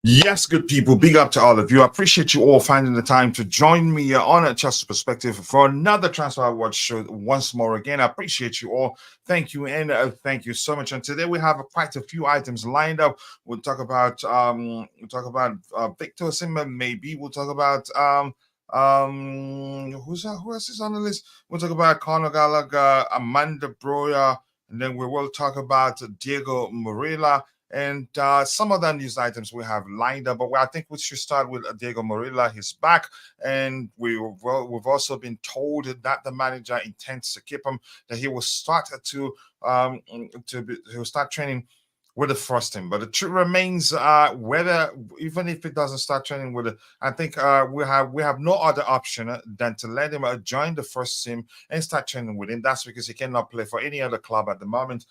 Yes, good people. Big up to all of you. I appreciate you all finding the time to join me on a Chelsea Perspective for another Transfer Watch show once more again. I appreciate you all. Thank you and thank you so much. And today we have quite a few items lined up. We'll talk about Victor Osimhen, maybe. We'll talk about who else is on the list? We'll talk about Conor Gallagher, Amanda Broya, and then we will talk about Diego Moreira and some other news items we have lined up. But I think we should start with Diego Moreira. He's back, and we've also been told that the manager intends to keep him. That he will start he'll start training with the first team. But the truth remains, whether even if it doesn't start training with it, I think we have no other option than to let him join the first team and start training with him. That's because he cannot play for any other club at the moment.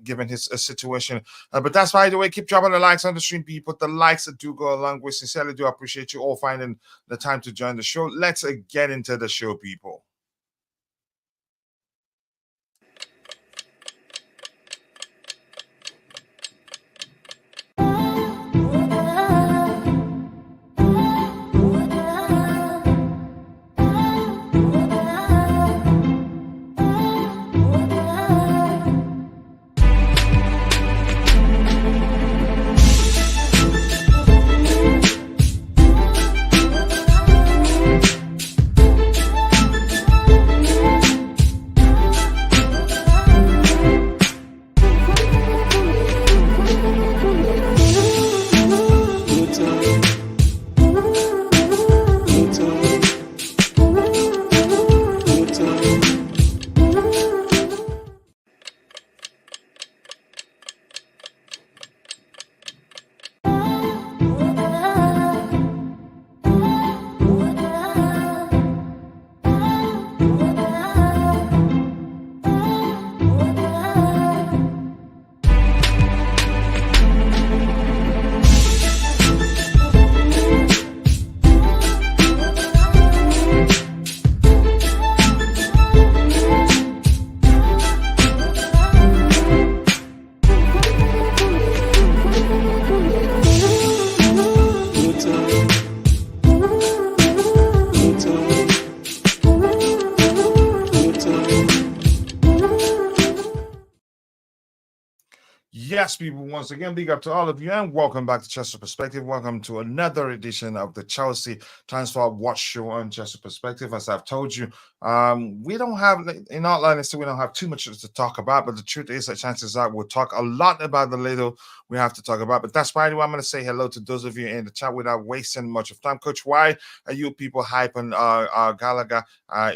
Given his situation. But that's by the way, keep dropping the likes on the stream, people. The likes that do go along. We sincerely do appreciate you all finding the time to join the show. Let's get into the show, people. Yes, people, once again, big up to all of you and welcome back to Chelsea Perspective. Welcome to another edition of the Chelsea Transfer Watch Show on Chelsea Perspective. As I've told you, we don't have, in all honesty, we don't have too much to talk about, but the truth is that chances are we'll talk a lot about the little we have to talk about. But that's why I'm going to say hello to those of you in the chat without wasting much of time. Coach, why are you people hyping Gallagher?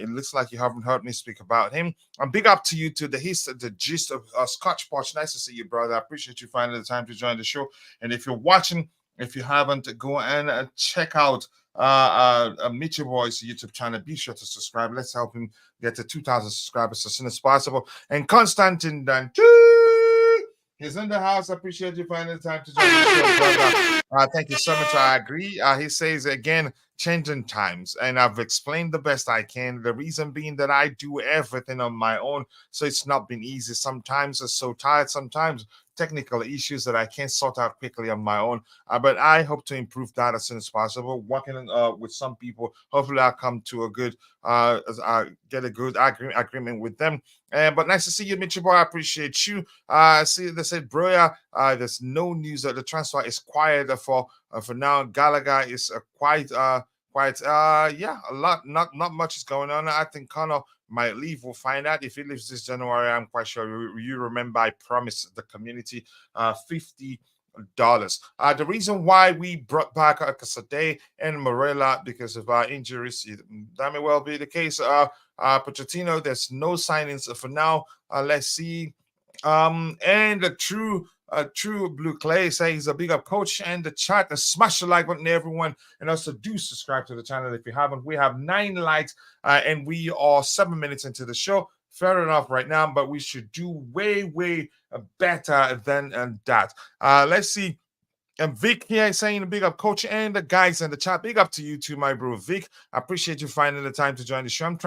It looks like you haven't heard me speak about him. And big up to you to the gist of Scotch Poch. Nice to see you, brother. I appreciate you finding the time to join the show. And if you're watching, if you haven't, go and check out Mitchell Boy's YouTube channel. Be sure to subscribe. Let's help him get to 2,000 subscribers as soon as possible. And Constantine Dantu, he's in the house. I appreciate you finding the time to join the show, brother. Thank you so much. I agree. He says again, changing times, and I've explained the best I can. The reason being that I do everything on my own, so it's not been easy. Sometimes I'm so tired. Sometimes technical issues that I can't sort out quickly on my own. But I hope to improve that as soon as possible. Working with some people, hopefully I'll come to a good, get a good agreement with them. But nice to see you, Mitchell Boy. I appreciate you. See, they said, Broya, there's no news that the transfer is quiet for now. Gallagher is a lot, not much is going on. I think Conor might leave. We'll find out. If he leaves this January, I'm quite sure you remember I promised the community $50. The reason why we brought back Casadei and Moreira because of injuries, that may well be the case. Pochettino, there's no signings for now. Let's see. And the true blue clay says he's a big up coach, and the chat, and smash the like button, everyone, and also do subscribe to the channel if you haven't. We have 9 likes and we are 7 minutes into the show. Fair enough right now, but we should do way better than that. Let's see. And Vic here saying a big up, coach, and the guys in the chat. Big up to you too, my bro Vic. I appreciate you finding the time to join the show. I'm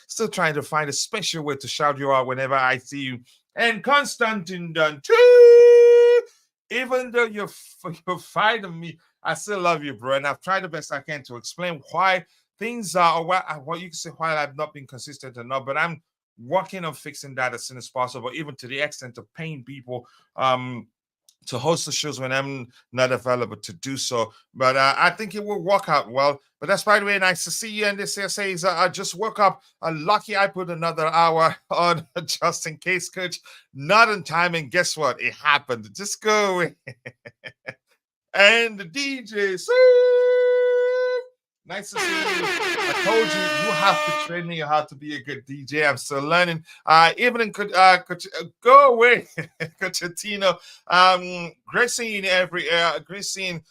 still trying to find a special way to shout you out whenever I see you. And Constantine Dunn, Even though you're fighting me, I still love you, bro. And I've tried the best I can to explain why things are, or what you can say, why I've not been consistent enough. But I'm working on fixing that as soon as possible, even to the extent of paying people to host the shows when I'm not available to do so. But I think it will work out well. But that's, by the way, nice to see you. And this here says, I just woke up. Lucky I put another hour on just in case, coach. Not in time. And guess what? It happened. Just go away. And the DJ. Nice to see you. I told you, you have to train me how to be a good DJ. I'm still learning. Evening could go away, Pochettino. Great seeing great seeing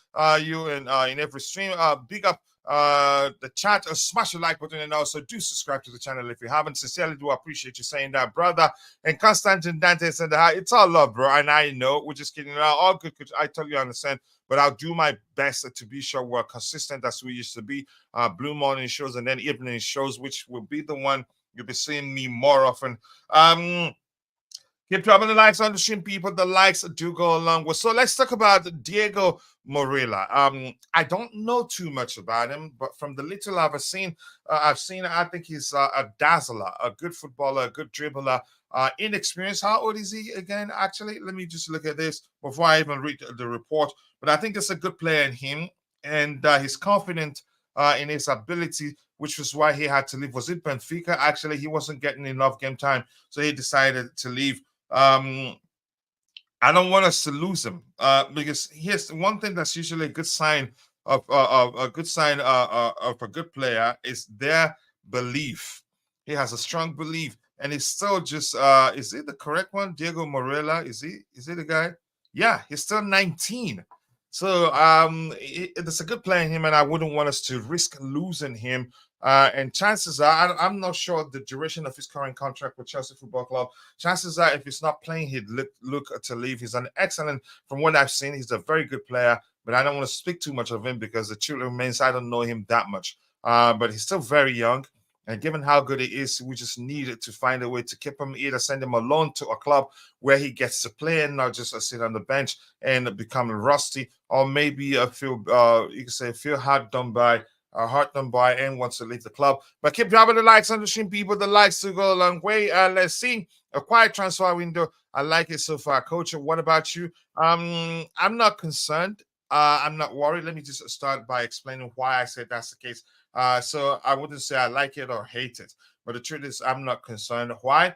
you in every stream. Big up the chat, smash the like button, and also do subscribe to the channel if you haven't. Sincerely do appreciate you saying that, brother. And Constantine Dante said that it's all love, bro. And I know we're just kidding. All good. I totally understand. But I'll do my best to be sure we're consistent as we used to be. Blue morning shows and then evening shows, which will be the one you'll be seeing me more often. Keep dropping the likes on the stream, people. The likes do go along with. So let's talk about Diego Moreira. I don't know too much about him, but from the little I've seen, I think he's a dazzler, a good footballer, a good dribbler. Inexperienced. How old is he again? Actually, let me just look at this before I even read the report. But I think there's a good player in him, and he's confident in his ability, which was why he had to leave. Was it Benfica? Actually, he wasn't getting enough game time, so he decided to leave. I don't want us to lose him because here's one thing that's usually a good sign of a good sign of a good player is their belief. He has a strong belief, and he's still just is it the correct one? Diego Moreira, is he the guy? Yeah, he's still 19. So it's a good player in him, and I wouldn't want us to risk losing him. And chances are, I'm not sure the duration of his current contract with Chelsea Football Club. Chances are, if he's not playing, he'd look to leave. He's an excellent, from what I've seen, he's a very good player. But I don't want to speak too much of him because the truth remains I don't know him that much. But he's still very young. And given how good he is, we just needed to find a way to keep him, either send him alone to a club where he gets to play and not just sit on the bench and become rusty, or maybe feel you can say feel hard done by and wants to leave the club. But keep dropping the likes on the stream, people. The likes to go a long way. Let's see. A quiet transfer window. I like it so far, coach. What about you? I'm not concerned. I'm not worried. Let me just start by explaining why I said that's the case. So I wouldn't say I like it or hate it, but the truth is I'm not concerned. Why?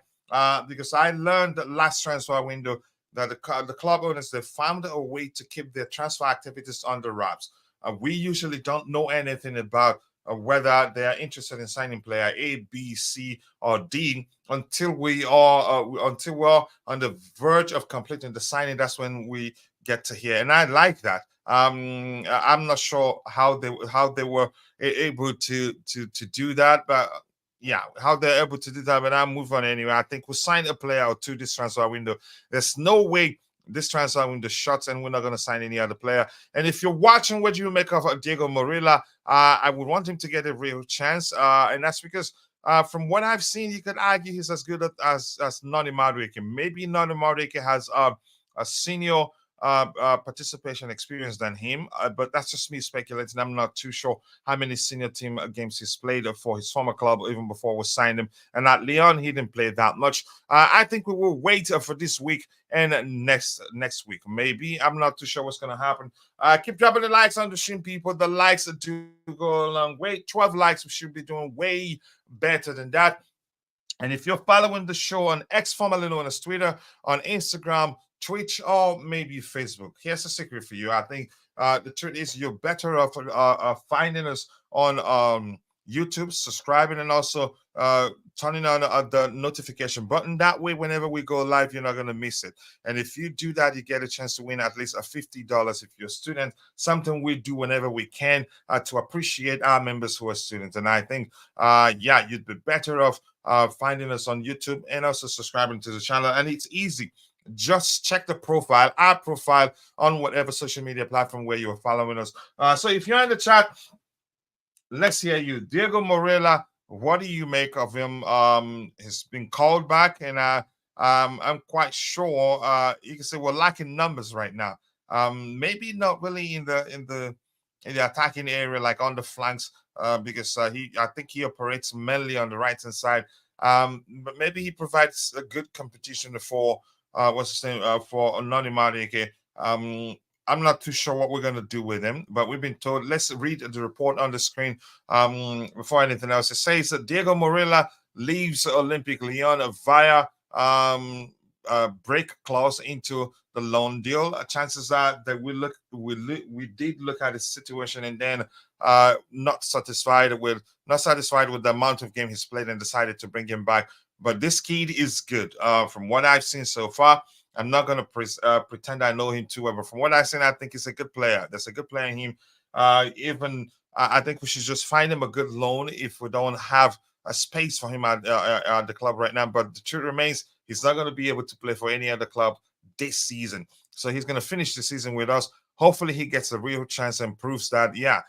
Because I learned the last transfer window that the club owners, they found a way to keep their transfer activities under wraps. We usually don't know anything about whether they are interested in signing player A, B, C, or D until we're on the verge of completing the signing. That's when we get to hear, and I like that. I'm not sure how they were able to do that, but yeah, how they're able to do that. But I'll move on anyway. I think we'll sign a player or two this transfer window. There's no way this transfer window shuts, and we're not going to sign any other player. And if you're watching, what do you make of Diego Moreira? I would want him to get a real chance, and that's because from what I've seen, you could argue he's as good as Noni Madueke. Maybe Noni Madueke has a senior participation experience than him, but that's just me speculating. I'm not too sure how many senior team games he's played for his former club even before we signed him. And at Lyon, he didn't play that much. I think we will wait for this week and next week. Maybe I'm not too sure what's going to happen. Keep dropping the likes on the stream, people. The likes do go a long way. 12 likes, we should be doing way better than that. And if you're following the show on X, formerly known as Twitter, on Instagram, Twitch, or maybe Facebook, here's a secret for you. I think the truth is you're better off finding us on YouTube, subscribing, and also turning on the notification button. That way, whenever we go live, you're not going to miss it. And if you do that, you get a chance to win at least a $50 if you're a student, something we do whenever we can to appreciate our members who are students. And I think, yeah, you'd be better off finding us on YouTube and also subscribing to the channel. And it's easy. Just check the profile, our profile on whatever social media platform where you're following us. So if you're in the chat, let's hear you. Diego Moreira, what do you make of him? He's been called back, and I'm quite sure you can say we're lacking numbers right now. Maybe not really in the attacking area, like on the flanks, because I think he operates mainly on the right hand side. But maybe he provides a good competition for what's his name for Nani Madueke. I'm not too sure what we're going to do with him, but we've been told. Let's read the report on the screen before anything else. It says that Diego Morilla leaves Olympic Lyon via break clause into the loan deal. Chances are that we did look at his situation and then not satisfied with the amount of game he's played and decided to bring him back. But this kid is good. From what I've seen so far, I'm not going to pretend I know him too well, but from what I've seen, I think he's a good player. There's a good player in him. Even I think we should just find him a good loan if we don't have a space for him at the club right now. But the truth remains, he's not going to be able to play for any other club this season. So he's going to finish the season with us. Hopefully, he gets a real chance and proves that, yeah,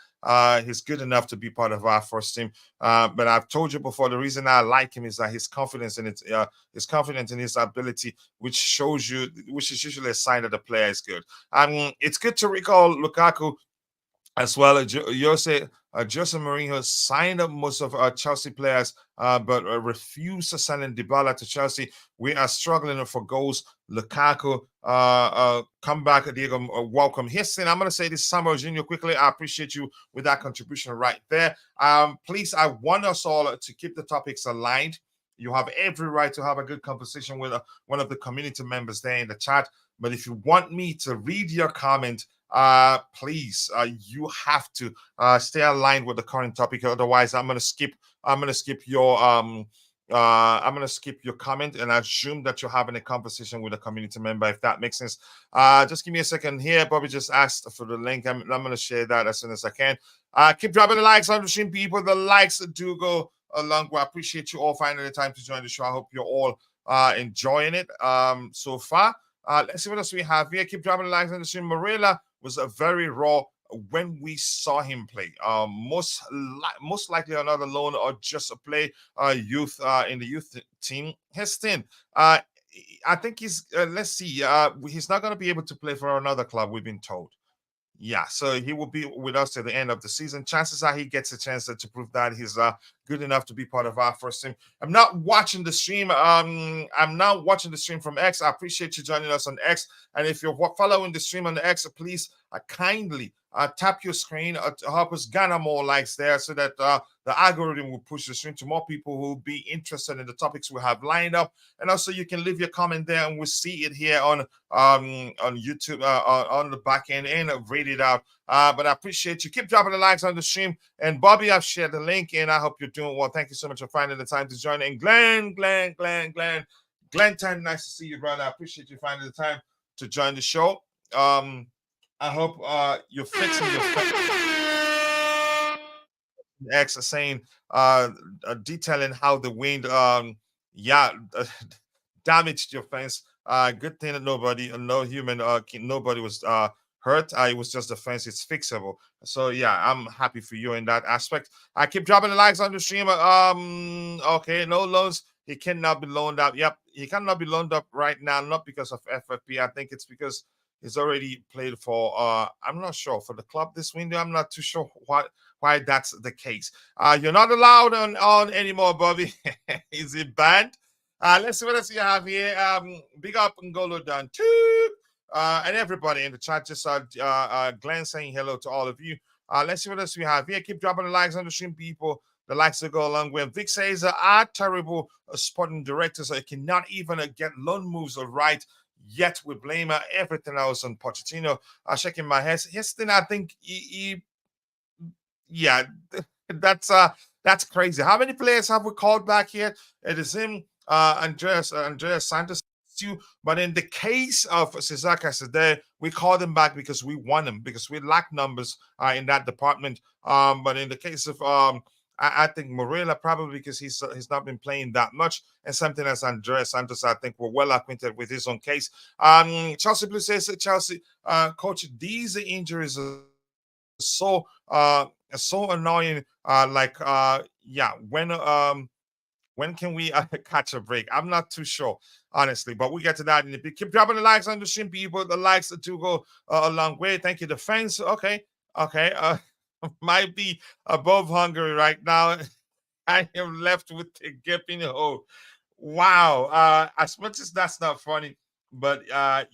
he's good enough to be part of our first team. But I've told you before, the reason I like him is that his confidence in it, his confidence in his ability, which is usually a sign that the player is good. It's good to recall Lukaku as well. Jose Mourinho signed up most of our Chelsea players, but refused to send in Dybala to Chelsea. We are struggling for goals. Lukaku, come back, Diego, welcome. Houston, I'm going to say this, Samuel Jr. quickly. I appreciate you with that contribution right there. Please, I want us all to keep the topics aligned. You have every right to have a good conversation with one of the community members there in the chat. But if you want me to read your comment, please, you have to stay aligned with the current topic. Otherwise, I'm gonna skip your comment and assume that you're having a conversation with a community member, if that makes sense. Just give me a second here. Bobby just asked for the link. I'm gonna share that as soon as I can. Keep dropping the likes on the stream, people. The likes do go along. I appreciate you all finding the time to join the show. I hope you're all enjoying it so far. Let's see what else we have here. Keep dropping the likes on the stream. Moreira was a very raw when we saw him play. Most likely another loan or just a play youth in the youth team. Heston, I think he's let's see. He's not going to be able to play for another club, we've been told. Yeah, so he will be with us to the end of the season. Chances are he gets a chance to prove that he's good enough to be part of our first team. I'm not watching the stream. I'm not watching the stream from X. I appreciate you joining us on X. And if you're following the stream on the X, please kindly tap your screen to help us garner more likes there, so that the algorithm will push the stream to more people who will be interested in the topics we have lined up. And also, you can leave your comment there, and we'll see it here on YouTube on the back end and read it out. But I appreciate you. Keep dropping the likes on the stream. And Bobby, I've shared the link, and I hope you're doing well. Thank you so much for finding the time to join. And Glenn, Ten, nice to see you, brother. I appreciate you finding the time to join the show. I hope you're fixing your X saying detailing how the wind damaged your fence. Good thing that nobody was hurt. It was just the fence. It's fixable. So yeah, I'm happy for you in that aspect. I keep dropping the likes on the stream. Okay, no loans. He cannot be loaned up. Yep, he cannot be loaned up right now, not because of FFP. I think it's because he's already played for I'm not sure, for the club this window. I'm not too sure why that's the case. You're not allowed on anymore, Bobby. Is it banned? Let's see what else you have here. Big up Ngolo Dan too. And everybody in the chat. Just Glenn saying hello to all of you. Let's see what else we have here. Keep dropping the likes on the stream, people. The likes to go along with. Vic says are terrible sporting directors. So he cannot even get loan moves right. Yet we blame everything else on Pochettino. Shaking my head. Heston, I think yeah, that's crazy. How many players have we called back here? It is him, Andreas Santos. But in the case of Cesar Casadei, we called him back because we want him, because we lack numbers in that department. But in the case of I think Moreira, probably because he's not been playing that much, and something as Andreas Santos, I think we're well acquainted with his own case. Chelsea Blue says, Chelsea coach, these injuries are so annoying. Yeah, When can we catch a break? I'm not too sure, honestly, but we get to that in a bit. Keep dropping the likes on the stream, people. The likes do go a long way. Thank you. The fans, okay, okay, might be above Hungary right now. I am left with a gaping hole. Wow. As much as that's not funny, but I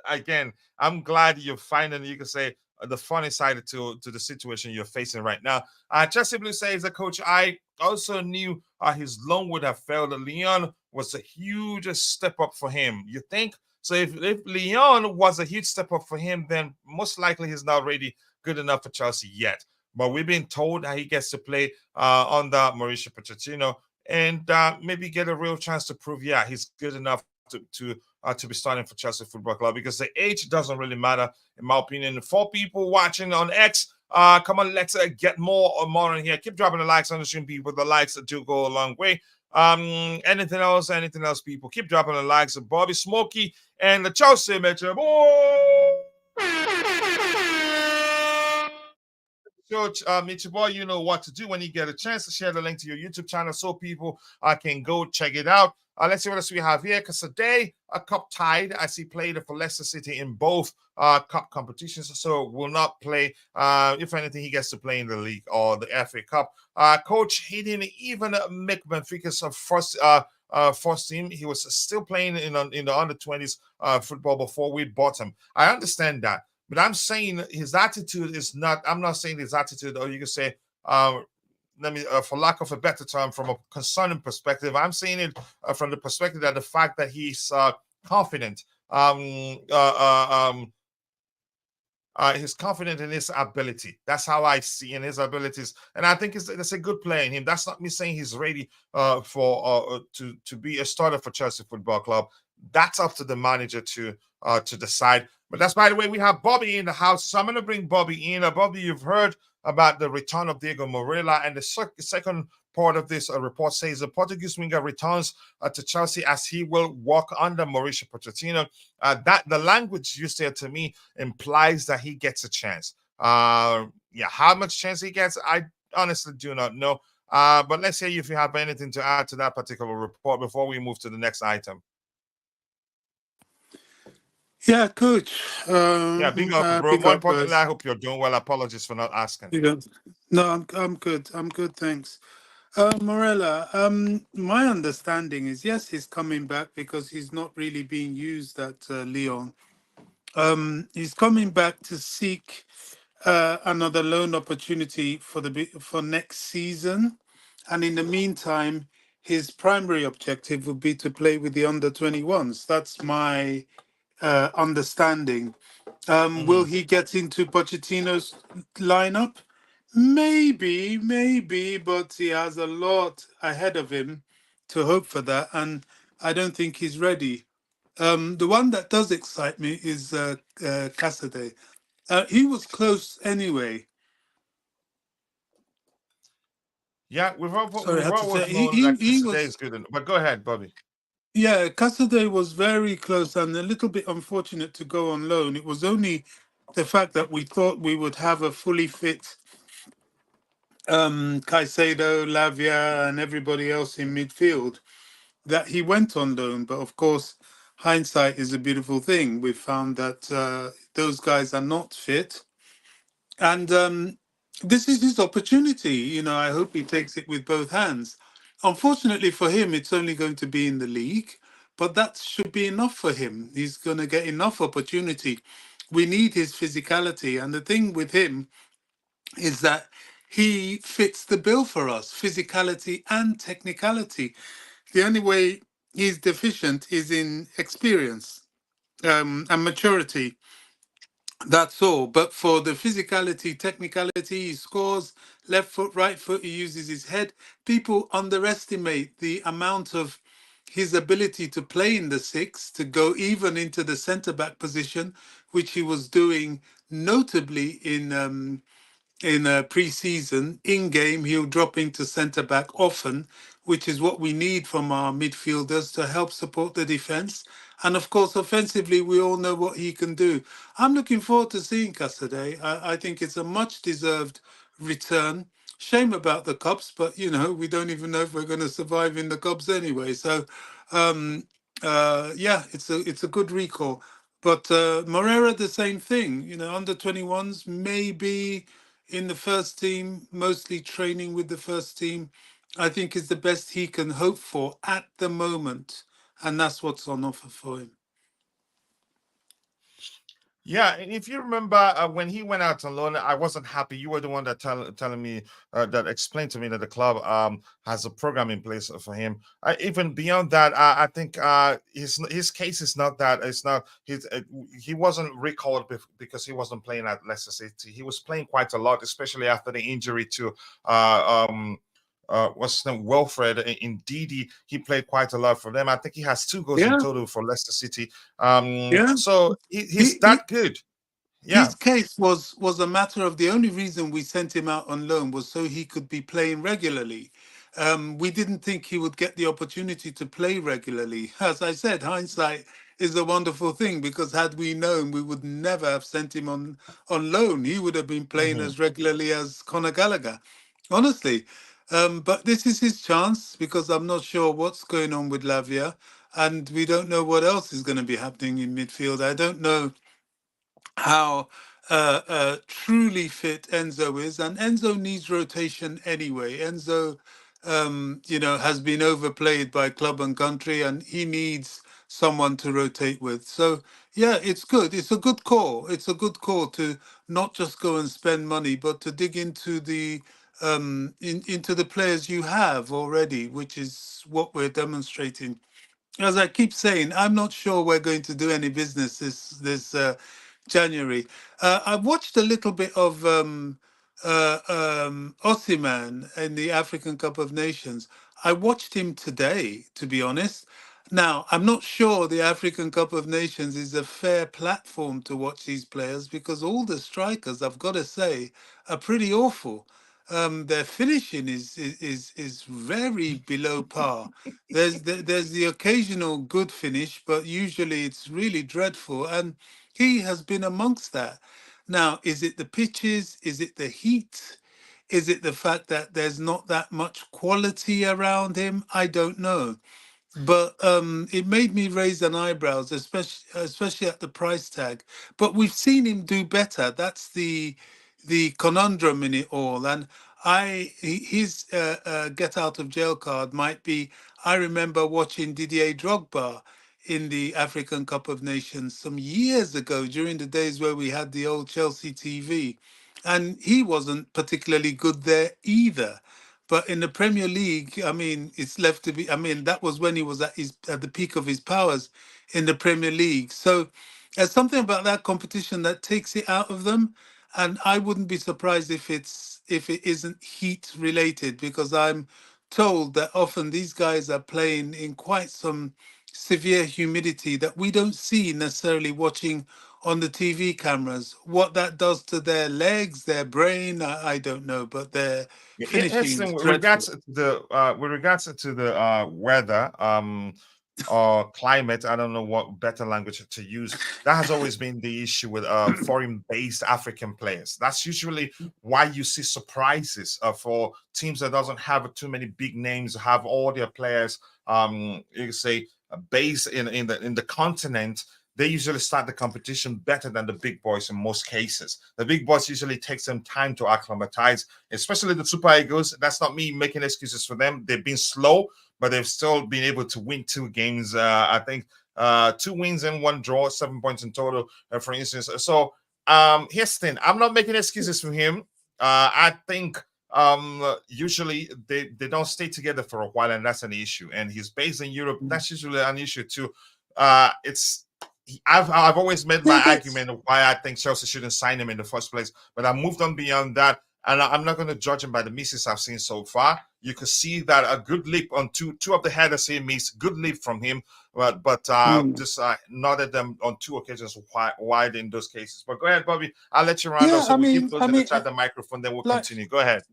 again, I'm glad you're finding, you can say, the funny side to the situation you're facing right now. Chelsea Blue says, the coach, I also knew his loan would have failed. Leon was a huge step up for him. You think? So if Leon was a huge step up for him, then most likely he's not really good enough for Chelsea yet. But we've been told that he gets to play under Mauricio Pochettino and maybe get a real chance to prove, yeah, he's good enough to be starting for Chelsea Football Club, because the age doesn't really matter, in my opinion. For people watching on X, come on, let's get more in here. Keep dropping the likes on the stream, people. The likes do go a long way. Anything else, people? Keep dropping the likes of Bobby Smokey and the Chelsea Metro. Coach Mitchell Boy, you know what to do when you get a chance to share the link to your YouTube channel so people can go check it out. Let's see what else we have here. Casadei, a cup tied as he played for Leicester City in both cup competitions, so will not play. If anything, he gets to play in the league or the FA Cup. Coach, he didn't even make Benfica's first team. He was still playing in the under-20s football before we bought him. I understand that. But I'm saying his attitude is not, I'm not saying his attitude, or you can say, for lack of a better term, from a concerning perspective, I'm saying it from the perspective that the fact that he's confident, he's confident in his ability. That's how I see in his abilities, and I think it's a good player in him. That's not me saying he's ready to be a starter for Chelsea Football Club. That's up to the manager to decide. But that's, by the way, we have Bobby in the house, so I'm going to bring Bobby in. Bobby, you've heard about the return of Diego Moreira, and the second part of this report says the Portuguese winger returns to Chelsea as he will work under Mauricio Pochettino. That the language you said to me implies that he gets a chance. Yeah, how much chance he gets, I honestly do not know. But let's see if you have anything to add to that particular report before we move to the next item. Yeah, coach. Yeah, big up, bro. More importantly, I hope you're doing well. Apologies for not asking. No, I'm good. I'm good, thanks. Morella, my understanding is, yes, he's coming back because he's not really being used at Lyon. He's coming back to seek another loan opportunity for next season, and in the meantime, his primary objective would be to play with the under-21s. That's my understanding. Will he get into Pochettino's lineup? Maybe, but he has a lot ahead of him to hope for that, and I don't think he's ready. The one that does excite me is Casadei. He was close anyway. Yeah, we've all say known that Casadei is good, but go ahead, Bobby. Yeah, Casadei was very close and a little bit unfortunate to go on loan. It was only the fact that we thought we would have a fully fit Caicedo, Lavia, and everybody else in midfield that he went on loan. But of course, hindsight is a beautiful thing. We found that those guys are not fit, and this is his opportunity. You know, I hope he takes it with both hands. Unfortunately for him, it's only going to be in the league, but that should be enough for him. He's going to get enough opportunity. We need his physicality, and the thing with him is that he fits the bill for us, physicality and technicality. The only way he's deficient is in experience and maturity. That's all. But for the physicality, technicality, he scores left foot, right foot, he uses his head. People underestimate the amount of his ability to play in the six, to go even into the centre back position, which he was doing notably in a pre-season. In game, he'll drop into centre back often, which is what we need from our midfielders to help support the defence. And of course, offensively, we all know what he can do. I'm looking forward to seeing Casadei. I think it's a much-deserved return Shame about the Cubs, but we don't even know if we're going to survive in the Cubs anyway. So, um, yeah, it's a good recall. But Moreira, the same thing. Under 21s, maybe in the first team, mostly training with the first team. I think is the best he can hope for at the moment, and that's what's on offer for him. Yeah, and if you remember when he went out on loan, I wasn't happy. You were the one that telling me that explained to me that the club has a program in place for him. Even beyond that, I think his case is not that. It's not he wasn't recalled because he wasn't playing at Leicester City. He was playing quite a lot, especially after the injury to what's his name, Wilfred in Didi. He played quite a lot for them. I think he has 2 goals in Yeah, total for Leicester City. yeah. So he's He that good. Yeah. His case was a matter of the only reason we sent him out on loan was so he could be playing regularly. We didn't think he would get the opportunity to play regularly. As I said, hindsight is a wonderful thing because had we known, we would never have sent him on loan. He would have been playing Hmm. as regularly as Conor Gallagher, honestly. But this is his chance because I'm not sure what's going on with Lavia, and we don't know what else is going to be happening in midfield. I don't know how truly fit Enzo is, and Enzo needs rotation anyway. Enzo, has been overplayed by club and country, and he needs someone to rotate with. So yeah, it's good. It's a good call. It's a good call to not just go and spend money, but to dig into into the players you have already, which is what we're demonstrating. As I keep saying, I'm not sure we're going to do any business this January. I watched a little bit of Osimhen in the African Cup of Nations. I watched him today, to be honest. Now, I'm not sure the African Cup of Nations is a fair platform to watch these players because all the strikers, I've got to say, are pretty awful. Their finishing is very below par. There's the occasional good finish, but usually it's really dreadful, and he has been amongst that. Now, is it the pitches? Is it the heat? Is it the fact that there's not that much quality around him? I don't know. But it made me raise an eyebrows, especially at the price tag. But we've seen him do better. That's the conundrum in it all. And his get out of jail card might be. I remember watching Didier Drogba in the African Cup of Nations some years ago during the days where we had the old Chelsea TV, and he wasn't particularly good there either. But in the Premier League, I mean, it's left to be. I mean, that was when he was at the peak of his powers in the Premier League. So there's something about that competition that takes it out of them, and I wouldn't be surprised if it isn't heat related because I'm told that often these guys are playing in quite some severe humidity that we don't see necessarily watching on the TV cameras. What that does to their legs, their brain, I don't know, but their It's finishing is with dreadful. regards to the weather or climate. I don't know what better language to use. That has always been the issue with foreign-based African players. That's usually why you see surprises for teams that doesn't have too many big names, have all their players you say based in the continent. They usually start the competition better than the big boys in most cases. The big boys usually takes them time to acclimatize, especially the Super Eagles. That's not me making excuses for them. They've been slow, but they've still been able to win 2 games. I think 2 wins and 1 draw, 7 points in total, for instance. So here's the thing: I'm not making excuses for him. I think usually they don't stay together for a while, and that's an issue. And he's based in Europe. That's usually an issue too. It's I've always made my Yeah, that's argument of why I think Chelsea shouldn't sign him in the first place, but I moved on beyond that, and I'm not going to judge him by the misses I've seen so far. You could see that a good leap on two of the headers he missed, good leap from him, but mm. just nodded them on 2 occasions wide in those cases. But go ahead, Bobby. I'll let you round up Yeah. so I we give mean, those in the chat the microphone, then we'll like continue. Go ahead.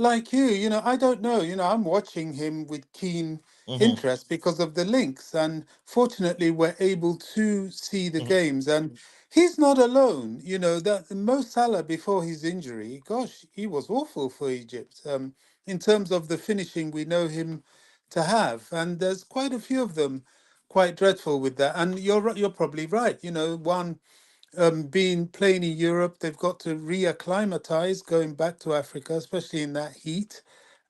like you, I don't know. I'm watching him with keen Hmm. interest because of the links. And fortunately, we're able to see the Hmm. games. And he's not alone. You know, that Mo Salah before his injury, gosh, he was awful for Egypt. In terms of the finishing, we know him to have. And there's quite a few of them quite dreadful with that. And you're probably right. You know, one being playing in Europe, they've got to reacclimatize going back to Africa, especially in that heat.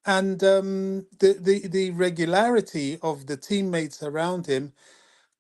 And the regularity of the teammates around him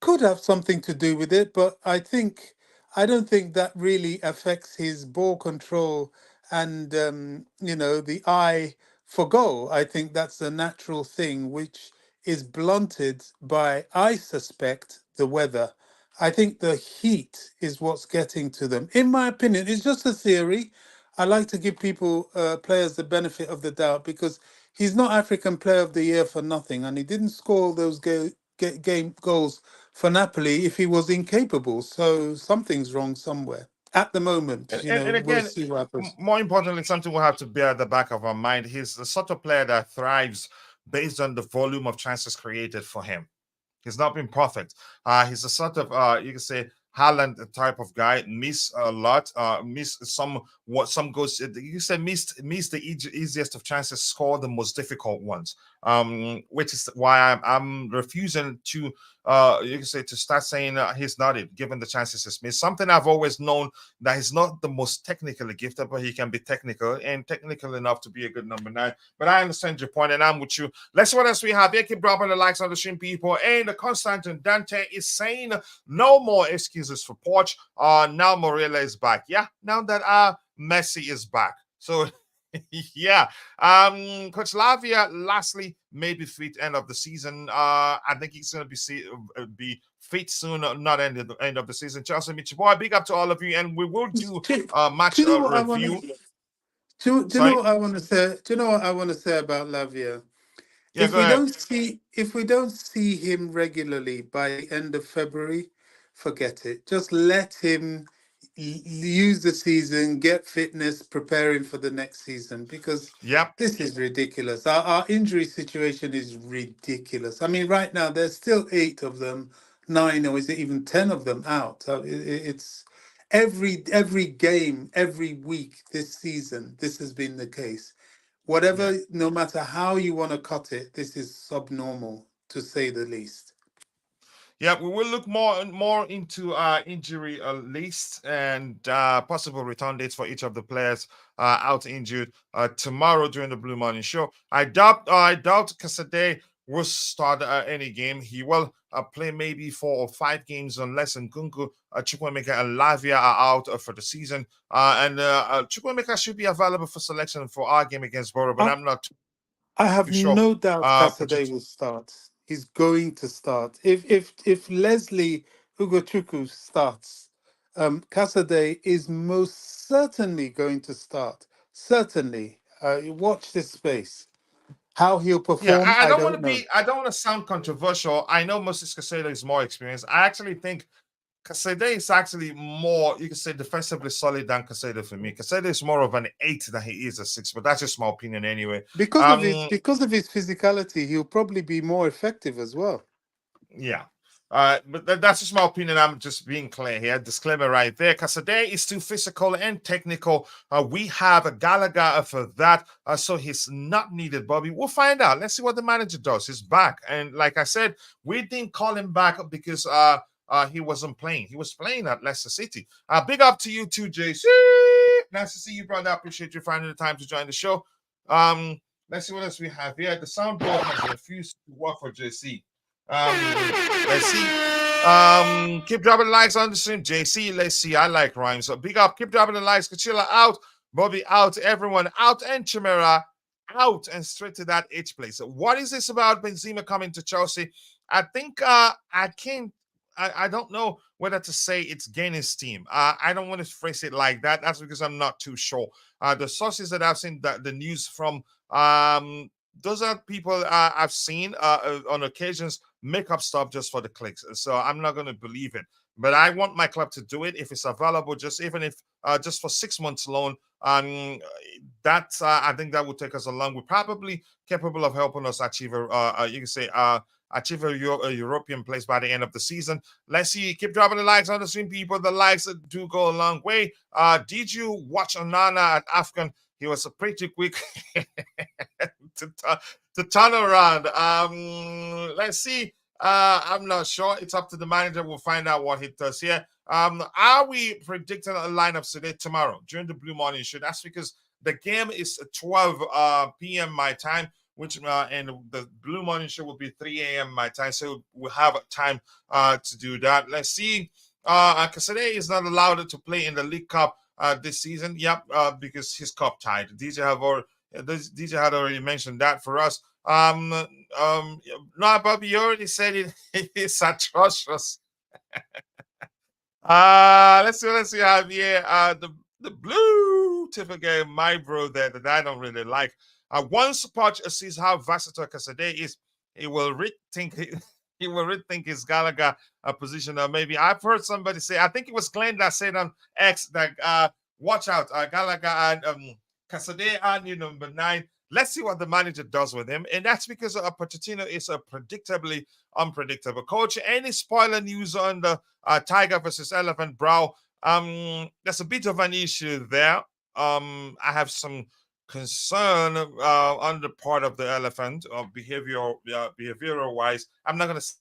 could have something to do with it, but I don't think that really affects his ball control and the eye for goal. I think that's a natural thing which is blunted by, I suspect, the weather. I think the heat is what's getting to them. In my opinion, it's just a theory. I like to give people, players, the benefit of the doubt because he's not African Player of the Year for nothing, and he didn't score all those game goals for Napoli if he was incapable. So something's wrong somewhere. At the moment, And we'll again, see what happens. more importantly, something we'll have to bear at the back of our mind. He's the sort of player that thrives based on the volume of chances created for him. He's not been perfect. He's a sort of you can say Haaland type of guy. Miss a lot. Miss some goals. You say miss the easiest of chances. Score the most difficult ones. Which is why I'm refusing to you can say to start saying he's not it, given the chances he's missed. Something I've always known that he's not the most technically gifted, but he can be technical and technical enough to be a good number 9. But I understand your point, and I'm with you. Let's see what else we have here. Keep dropping the likes on the stream, people. And the Constantine Dante is saying no more excuses for Poch. Now Moreira is back. Yeah, now that Messi is back. So yeah. Coach Lavia lastly may be fit end of the season. I think he's gonna be fit soon, not end of the season. Chelsea meet your boy. Big up to all of you, and we will do Do match you know what I want review. to? Do you know Sorry. what I want to say? Do you know what I want to say about Lavia? Yeah, go ahead. If we don't see him regularly by the end of February, forget it. Just let him use the season, get fitness, preparing for the next season because Yep. this is ridiculous. Our injury situation is ridiculous. I mean, right now there's still 8 of them, 9, or is it even 10 of them out? It's every game, every week this season. This has been the case. Yeah. Whatever, no matter how you want to cut it, this is subnormal to say the least. Yeah, we will look more into injury list and possible return dates for each of the players out injured tomorrow during the Blue Morning Show. I doubt Casadei will start any game. He will play maybe 4 or 5 games unless Nkunku, Chukwuemeka, and Lavia are out for the season. And Chukwuemeka should be available for selection for our game against Borough, but I, I'm not I too have sure. no doubt Casadei Pochettino. will start. He's going to start. If Leslie Ugochukwu starts, Casadei is most certainly going to start. Certainly. You watch this space. How he'll Yeah, perform, I I don't want don't to know. be. I don't want to sound controversial. I know Moses Casado is more experienced. I actually think Casado is actually more, you can say, defensively solid than Casado for me. Casado is more of an 8 than he is a 6, but that's just my opinion anyway. Um, Because of his physicality, he'll probably be more effective as well. yeah. But that's just my opinion. I'm just being clear here. Disclaimer right there. Casadei is too physical and technical. We have a Gallagher for that, so he's not needed, Bobby. We'll find out. Let's see what the manager does. He's back. And like I said, we didn't call him back because he wasn't playing. He was playing at Leicester City. Big up to you too, JC. Nice to see you, brother. I appreciate you finding the time to join the show. Let's see what else we have here. The soundboard has refused to work for JC. Let's see. Keep dropping the likes on the stream. JC, let's see. I like rhymes. So big up. Keep dropping the likes. Kachila out. Bobby out. Everyone out. And Chimera out and straight to that H place. So what is this about Benzema coming to Chelsea? I think I don't know whether to say it's gaining steam. I don't want to phrase it like that. That's because I'm not too sure. The sources that I've seen the news from, those are people I've seen on occasions make up stuff just for the clicks. So I'm not going to believe it. But I want my club to do it if it's available, just even if just for 6 months loan. And that's I think that would take us along. We're probably capable of helping us achieve you can say achieve a European place by the end of the season. Let's see. Keep dropping the likes on the stream, people. The likes do go a long way. Did you watch Onana at AFCON? He was a pretty quick to, to turn around. Let's see. I'm not sure. It's up to the manager. We'll find out what he does here. Are we predicting a lineup today, tomorrow, during the Blue Morning Show? That's because the game is 12 p.m. my time, which and the Blue Morning Show will be 3 a.m. my time, so we'll have time to do that. Let's see. Casadei is not allowed to play in the League Cup this season. Yep, because his cup tied. DJ had already mentioned that for us. No, Bobby, you already said it. It's atrocious. Let's see what I have here. The blue typical my bro there that I don't really like. Once Poch sees how versatile Casadei is, he will rethink he will rethink his Gallagher position. Or maybe I've heard somebody say, I think it was Glenn that said on X that watch out, Gallagher and Casadei are new number 9. Let's see what the manager does with him. And that's because Pochettino is a predictably unpredictable coach. Any spoiler news on the Tiger versus Elephant Brow? There's a bit of an issue there. I have some concern on the part of the Elephant behavioral wise. I'm not going to say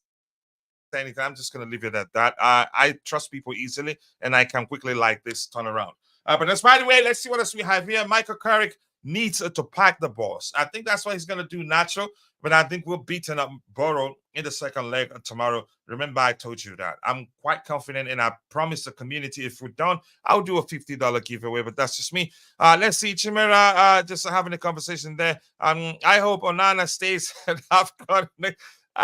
anything. I'm just going to leave it at that. I trust people easily, and I can quickly like this turnaround. But that's by the way, let's see what else we have here. Michael Carrick needs to pack the balls. I think that's what he's going to do natural, but I think we're beating up Borough in the second leg tomorrow. Remember, I told you that. I'm quite confident, and I promised the community if we're done, I'll do a $50 giveaway, but that's just me. Let's see, Chimera, just having a conversation there. I hope Onana stays at AFCON.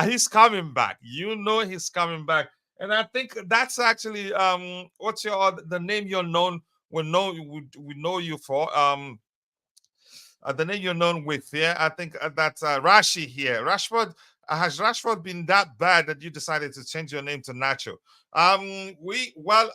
He's coming back. You know he's coming back. And I think that's actually what's the name you're known we know you for. The name you're known with here. I think that's Rashi here. Rashford, has Rashford been that bad that you decided to change your name to Nacho? We will.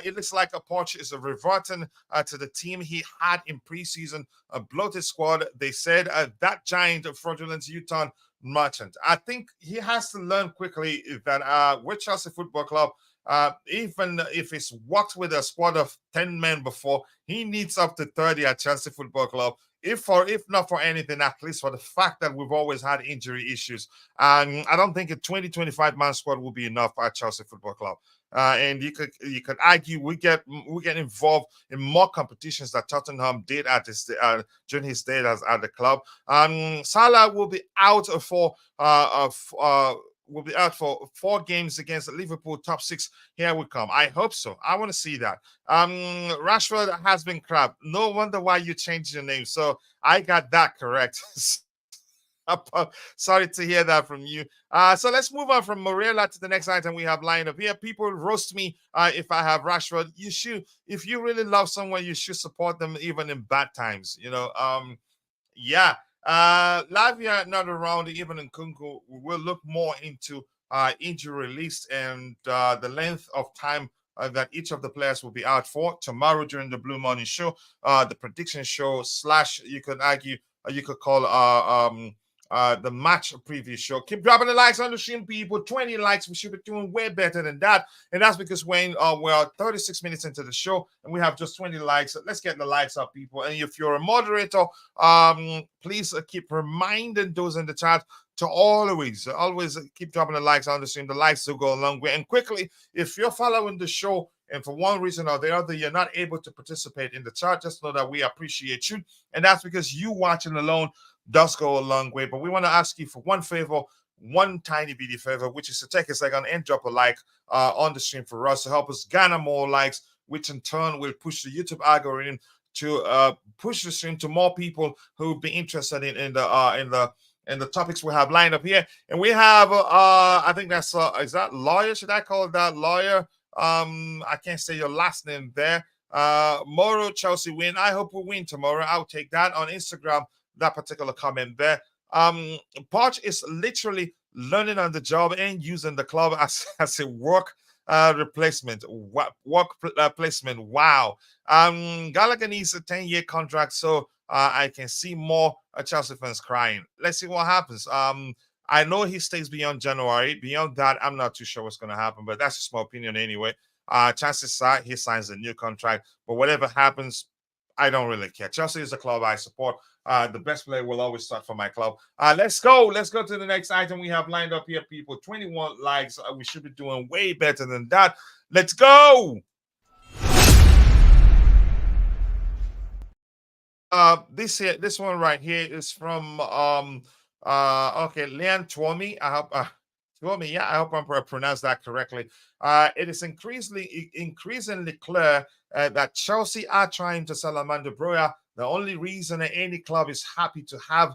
It looks like a Poch is reverting to the team he had in preseason, a bloated squad. They said that giant fraudulent U-turn merchant. I think he has to learn quickly that with Chelsea Football Club, even if he's worked with a squad of 10 men before, he needs up to 30 at Chelsea Football Club. If not for anything, at least for the fact that we've always had injury issues. And I don't think a 20-25 man squad will be enough at Chelsea Football Club. And you could argue we get involved in more competitions that Tottenham did at his during his stay at the club. Salah will be out for will be out for 4 games against Liverpool top 6. Here we come. I hope so. I want to see that. Rashford has been crap. No wonder why you changed your name. So I got that correct. Sorry to hear that from you. So let's move on from Moreira to the next item we have lined up here. People roast me if I have Rashford. You should, if you really love someone, you should support them even in bad times. You know, yeah. Lavia not around, even in Kunku. We will look more into injury release and the length of time that each of the players will be out for tomorrow during the Blue Morning Show, the prediction show / you could argue, you could call the match preview show. Keep dropping the likes on the stream, people. 20 likes. We should be doing way better than that. And that's because when we're 36 minutes into the show and we have just 20 likes. Let's get the likes up, people. And if you're a moderator, please keep reminding those in the chat to always keep dropping the likes on the stream. The likes will go a long way. And quickly, if you're following the show and for one reason or the other, you're not able to participate in the chat, just know that we appreciate you. And that's because you watching alone does go a long way. But we want to ask you for one favor, one tiny bitty favor, which is to take a second and drop a like on the stream for us to help us garner more likes, which in turn will push the YouTube algorithm to push the stream to more people who will be interested in the topics we have lined up here. And we have I think that's is that lawyer? Should I call that lawyer? I can't say your last name there. Moreira Chelsea win. I hope we win tomorrow. I'll take that on Instagram. That particular comment there. Poch is literally learning on the job and using the club as a work replacement. Placement. Wow. Gallagher needs a 10-year contract, so I can see more Chelsea fans crying. Let's see what happens. I know he stays beyond January. Beyond that, I'm not too sure what's going to happen, but that's just my opinion anyway. Chances are he signs a new contract, but whatever happens, I don't really care. Chelsea is the club I support. The best player will always start for my club. Let's go. Let's go to the next item we have lined up here, people. 21 likes. We should be doing way better than that. Let's go. This one right here is from okay, Leon Tuomi. I hope Tuomi, yeah, I hope I pronounced that correctly. It is increasingly clear that Chelsea are trying to sell Amanda Broja. The only reason that any club is happy to have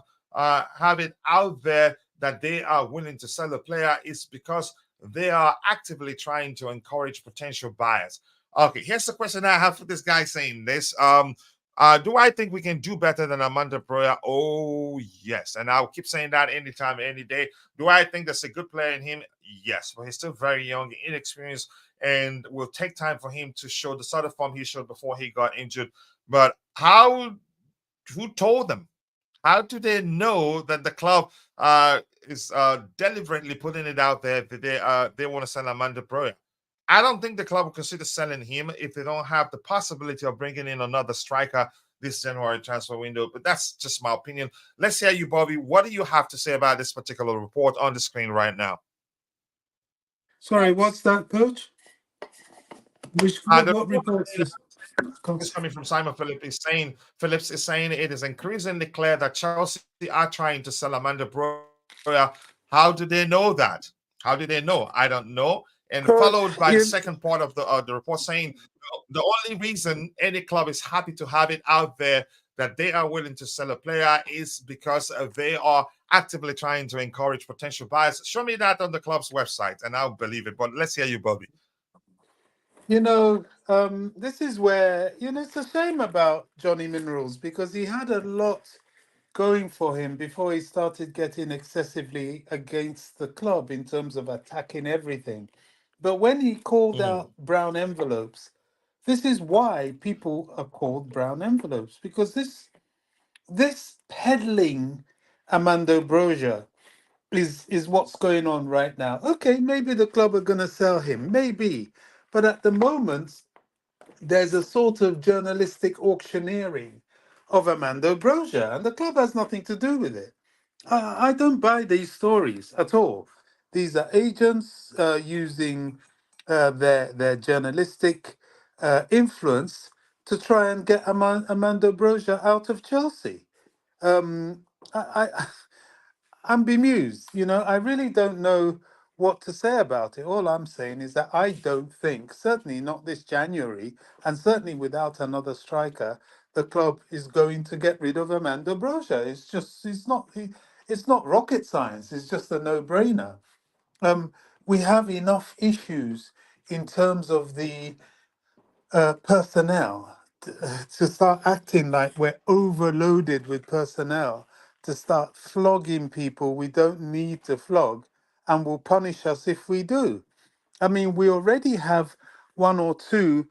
it out there that they are willing to sell a player is because they are actively trying to encourage potential buyers. Okay, here's the question I have for this guy saying this. Do I think we can do better than Amanda Broja? Oh, yes. And I'll keep saying that anytime, any day. Do I think there's a good player in him? Yes. But he's still very young, inexperienced, and will take time for him to show the sort of form he showed before he got injured. But who told them? How do they know that the club is deliberately putting it out there that they want to sell Amanda Broja? I don't think the club will consider selling him if they don't have the possibility of bringing in another striker this January transfer window. But that's just my opinion. Let's hear you, Bobby. What do you have to say about this particular report on the screen right now? Sorry, what's that, Coach? What report is it's coming from Simon Phillips is saying it is increasingly clear that Chelsea are trying to sell Amanda Broja. How do they know that? How do they know? I don't know. And followed by the second part of the report saying the only reason any club is happy to have it out there that they are willing to sell a player is because they are actively trying to encourage potential buyers. Show me that on the club's website and I'll believe it. But let's hear you, Bobby. This is where, it's a shame about Johnny Minerals because he had a lot going for him before he started getting excessively against the club in terms of attacking everything. But when he called out brown envelopes, this is why people are called brown envelopes, because this peddling Amando Broja is what's going on right now. Okay, maybe the club are going to sell him, maybe. But at the moment, there's a sort of journalistic auctioneering of Amando Broja, and the club has nothing to do with it. I don't buy these stories at all. These are agents using their journalistic influence to try and get Amando Broja out of Chelsea. Um, I, I'm bemused. I really don't know what to say about it. All I'm saying is that I don't think, certainly not this January, and certainly without another striker, the club is going to get rid of Amanda Broja. It's not rocket science. It's just a no-brainer. We have enough issues in terms of the personnel to start acting like we're overloaded with personnel, to start flogging people we don't need to flog and will punish us if we do. I mean, we already have one or two,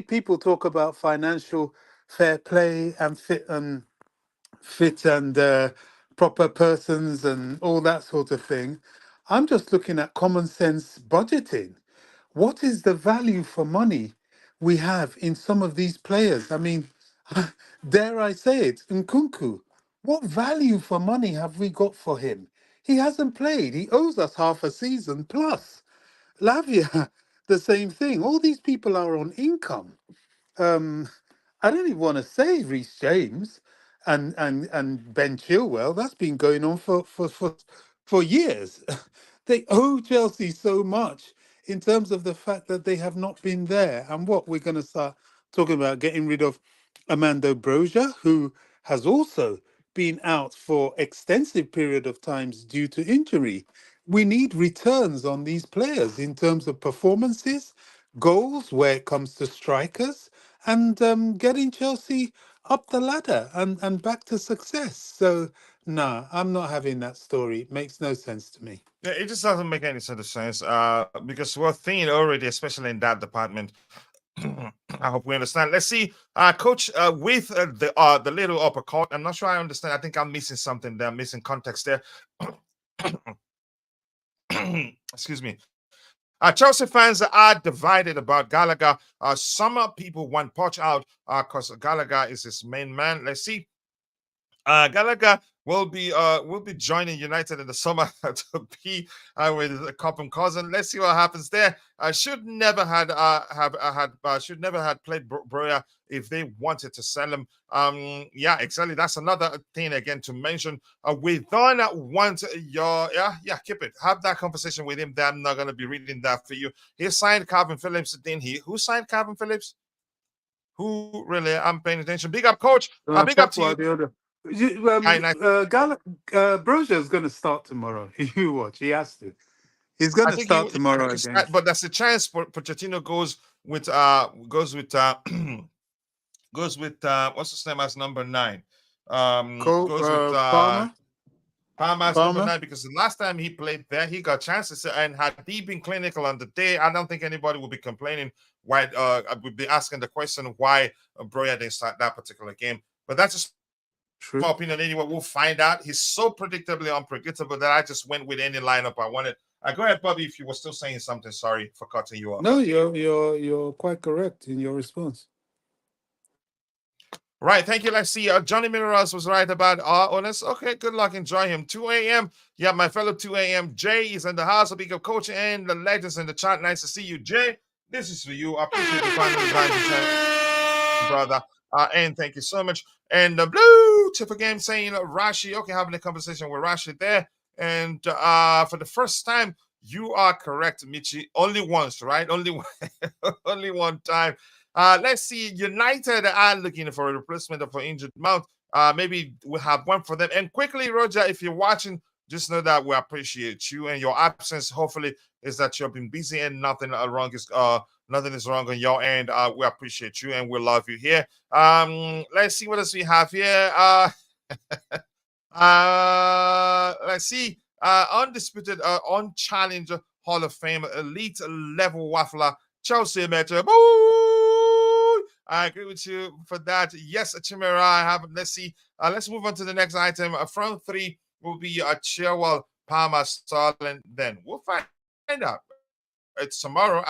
people talk about financial fair play and fit and proper persons and all that sort of thing. I'm just looking at common sense budgeting. What is the value for money we have in some of these players? I mean, dare I say it, Nkunku, what value for money have we got for him? He hasn't played. He owes us half a season plus. Lavia, the same thing. All these people are on income. Um, I don't even want to say Reece James and Ben Chilwell. That's been going on for years. They owe Chelsea so much in terms of the fact that they have not been there. And what we're going to start talking about getting rid of Amando Broja, who has also been out for extensive period of times due to injury. We need returns on these players in terms of performances, goals where it comes to strikers, and getting Chelsea up the ladder and back to success. So No, I'm not having that story. It makes no sense to me. Yeah, it just doesn't make any sort of sense. Because we're thin already, especially in that department. I hope we understand. Let's see, Coach, with the little uppercut. I'm not sure I understand. I think I'm missing something there. I'm missing context there. Excuse me. Chelsea fans are divided about Gallagher. Some people want Poch out because Gallagher is his main man. Let's see. Gallagher will be joining United in the summer to be with Cobham cousin. Let's see what happens there. Should never had should never had played Broja if they wanted to sell him. Yeah, exactly. That's another thing again to mention. We don't want your keep it. Have that conversation with him. I'm not gonna be reading that for you. He signed Calvin Phillips. Didn't he? Who signed Calvin Phillips? Who really? I'm paying attention. Big up, coach. Big up Pep to you. Guardiola. Broja is going to start tomorrow. You watch. He has to. He's going I to think he start tomorrow against. but that's a chance for Pochettino goes with goes with what's his name as number 9. Goes with Palmer. Palmer as number 9 because the last time he played there, he got chances, and had he been clinical on the day, I don't think anybody would be complaining. Why I would be asking the question why Broja didn't start that particular game. But that's just my opinion anyway. We'll find out. He's so predictably unpredictable that I just went with any lineup I wanted. Go ahead, Bobby, if you were still saying something. Sorry for cutting you off. No, you're quite correct in your response. Right, thank you. Let's see. Johnny Mineros was right about Honest. Okay, good luck. Enjoy him. 2 a.m. Yeah, my fellow 2 a.m. Jay is in the house. A big up coach and the legends in the chat. Nice to see you, Jay. This is for you. I appreciate the time, brother. And thank you so much. And the blue tip again saying Rashi. Okay, having a conversation with Rashi there. And for the first time, you are correct, Michi. Only once, right? Only one, only one time. Let's see. United are looking for a replacement for injured Mount. Maybe we'll have one for them. And quickly, Roger, if you're watching, just know that we appreciate you, and your absence hopefully is that you've been busy and nothing is wrong on your end. We appreciate you and we love you here. Let's see what else we have here. Let's see. Undisputed, unchallenged Hall of Fame, elite level waffler, Chelsea Metro. I agree with you for that. Yes, Chimera, I have. Let's see. Let's move on to the next item. Front 3 will be Chilwell, Palmer, Sterling. Then we'll find out. It's tomorrow.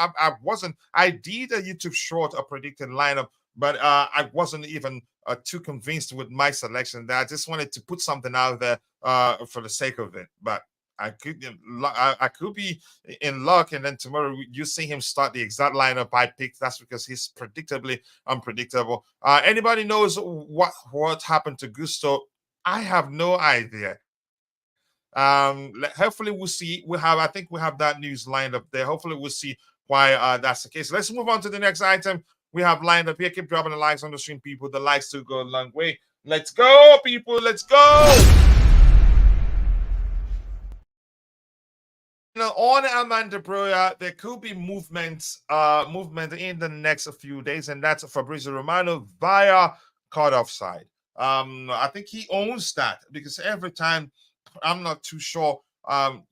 I did a YouTube short, a predicted lineup, but I wasn't even too convinced with my selection. That I just wanted to put something out there for the sake of it. But I could be in luck, and then tomorrow you see him start the exact lineup I picked. That's because he's predictably unpredictable. Anybody knows what happened to Gusto? I have no idea. Hopefully we'll see. I think we have that news lined up there. Hopefully we'll see why that's the case. Let's move on to the next item we have lined up here. Keep dropping the likes on the stream, people. The likes do go a long way. Let's go, people. Let's go. On Amanda Broja, there could be movement in the next few days, and that's Fabrizio Romano via card offside. I think he owns that because every time, I'm not too sure.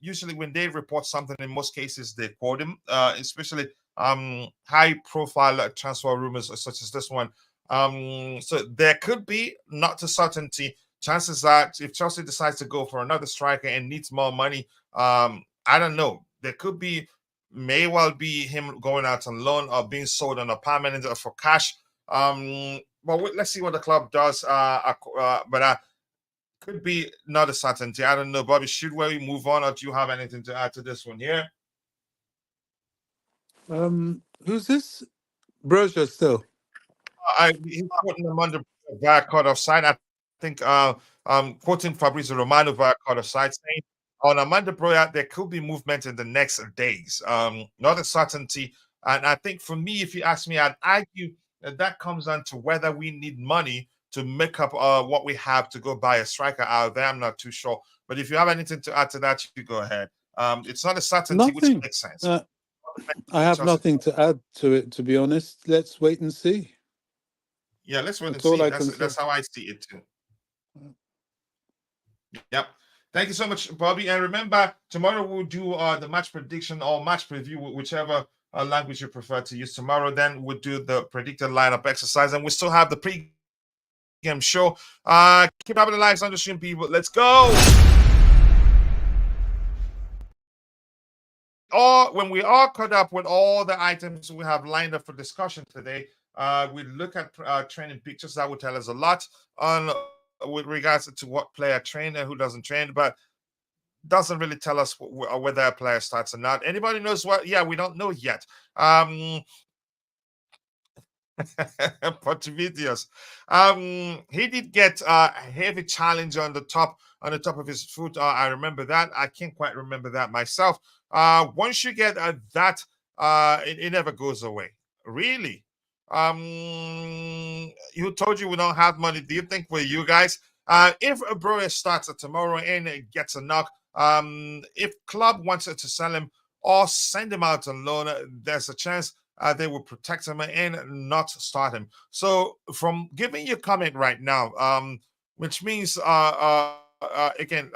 Usually when they report something, in most cases they quote him, especially high-profile transfer rumors such as this one. So there could be, not to certainty, chances that if Chelsea decides to go for another striker and needs more money, I don't know. There may well be him going out on loan or being sold on a permanent for cash. But let's see what the club does. But could be not a certainty. I don't know, Bobby. Should we move on, or do you have anything to add to this one here? Who's this? Broja still. He's putting him under via cut offside. I think quoting Fabrizio Romano via cut offside, saying on Amanda Broja, there could be movement in the next days. Not a certainty. And I think for me, if you ask me, I'd argue that comes down to whether we need money to make up what we have to go buy a striker out there. I'm not too sure. But if you have anything to add to that, you go ahead. It's not a certainty, which makes sense. I have nothing to add to it, to be honest. Let's wait and see. Yeah, let's wait and see. That's how I see it too. Yep. Thank you so much, Bobby. And remember, tomorrow we'll do the match prediction or match preview, whichever language you prefer to use. Tomorrow, then we'll do the predicted lineup exercise, and we still have the pre-game show. Keep having the likes on the stream, people. Let's go. When we are caught up with all the items we have lined up for discussion today, we look at training pictures. That would tell us a lot on with regards to what player trained and who doesn't train, but doesn't really tell us whether a player starts or not. Anybody knows what? Yeah, we don't know yet. Portuvidius. He did get a heavy challenge on the top of his foot. I remember that. I can't quite remember that myself. Once you get that, it never goes away. Really. Who told you we don't have money? Do you think we're you guys? If Broja starts tomorrow and gets a knock, if club wants to sell him or send him out on loan, there's a chance they will protect him and not start him. So, from giving you a comment right now, which means again,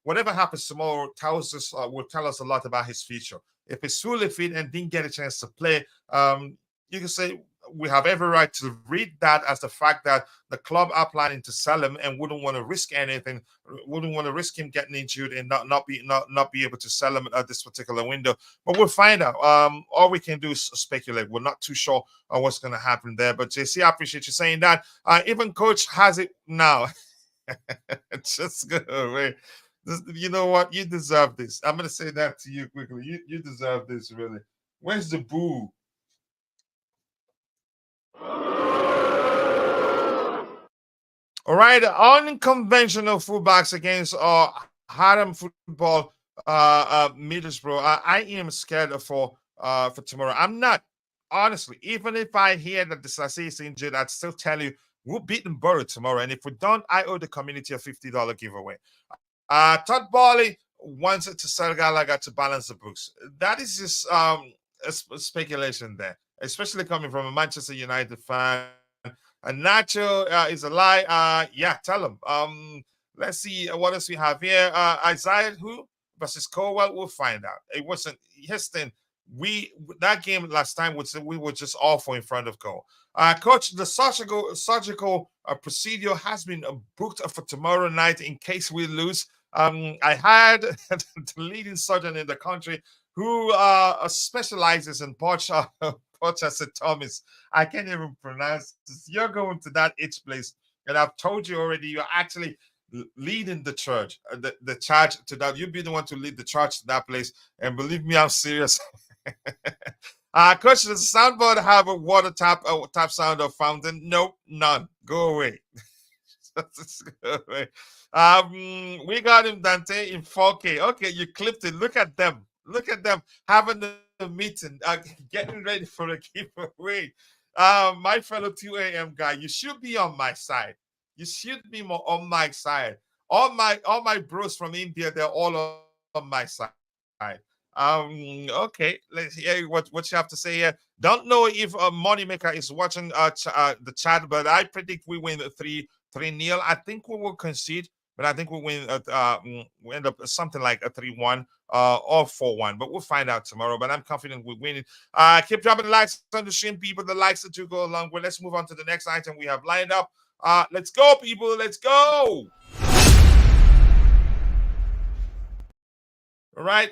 whatever happens tomorrow will tell us a lot about his future. If he's fully fit and didn't get a chance to play, you can say we have every right to read that as the fact that the club are planning to sell him and wouldn't want to risk anything, wouldn't want to risk him getting injured and not be able to sell him at this particular window. But we'll find out. All we can do is speculate. We're not too sure on what's going to happen there. But JC, I appreciate you saying that. Even coach has it now. Just go away. You know what? You deserve this. I'm going to say that to you quickly. You deserve this, really. Where's the boo? All right, unconventional fullbacks against Haram football, Middlesbrough. I am scared for tomorrow. I'm not, honestly. Even if I hear that the Sassi is injured, I'd still tell you we'll beat them Borough tomorrow. And if we don't, I owe the community a $50 giveaway. Todd Barley wants to sell Gallagher to balance the books. That is just a speculation there, especially coming from a Manchester United fan. And Nacho is a lie. Yeah, tell him. Let's see what else we have here. Isaiah who versus Colwell. We'll find out. It wasn't Houston. That game last time we were just awful in front of goal. Coach, the surgical procedure has been booked for tomorrow night in case we lose. I had the leading surgeon in the country who specializes in Pochettino Thomas. I can't even pronounce this. You're going to that itch place, and I've told you already. You're actually leading the church, the charge to that. You'll be the one to lead the charge to that place, and believe me, I'm serious. Coach, does the soundboard have a water tap sound or fountain? Nope, none. Go away. Go away. We got him, Dante, in 4K. Okay, you clipped it. Look at them. Look at them having the meeting, getting ready for the giveaway. My fellow 2 a.m. guy, you should be on my side. You should be more on my side. All my bros from India, they're all on my side. Okay, let's hear what you have to say here. Don't know if Moneymaker is watching the chat, but I predict we win 3-0. I think we will concede, but I think we'll win. We end up something like a 3-1 or 4-1, but we'll find out tomorrow. But I'm confident we'll win it. Keep dropping the likes on the stream, people. The likes that do go along. Well, let's move on to the next item we have lined up. Let's go, people. Let's go. All right,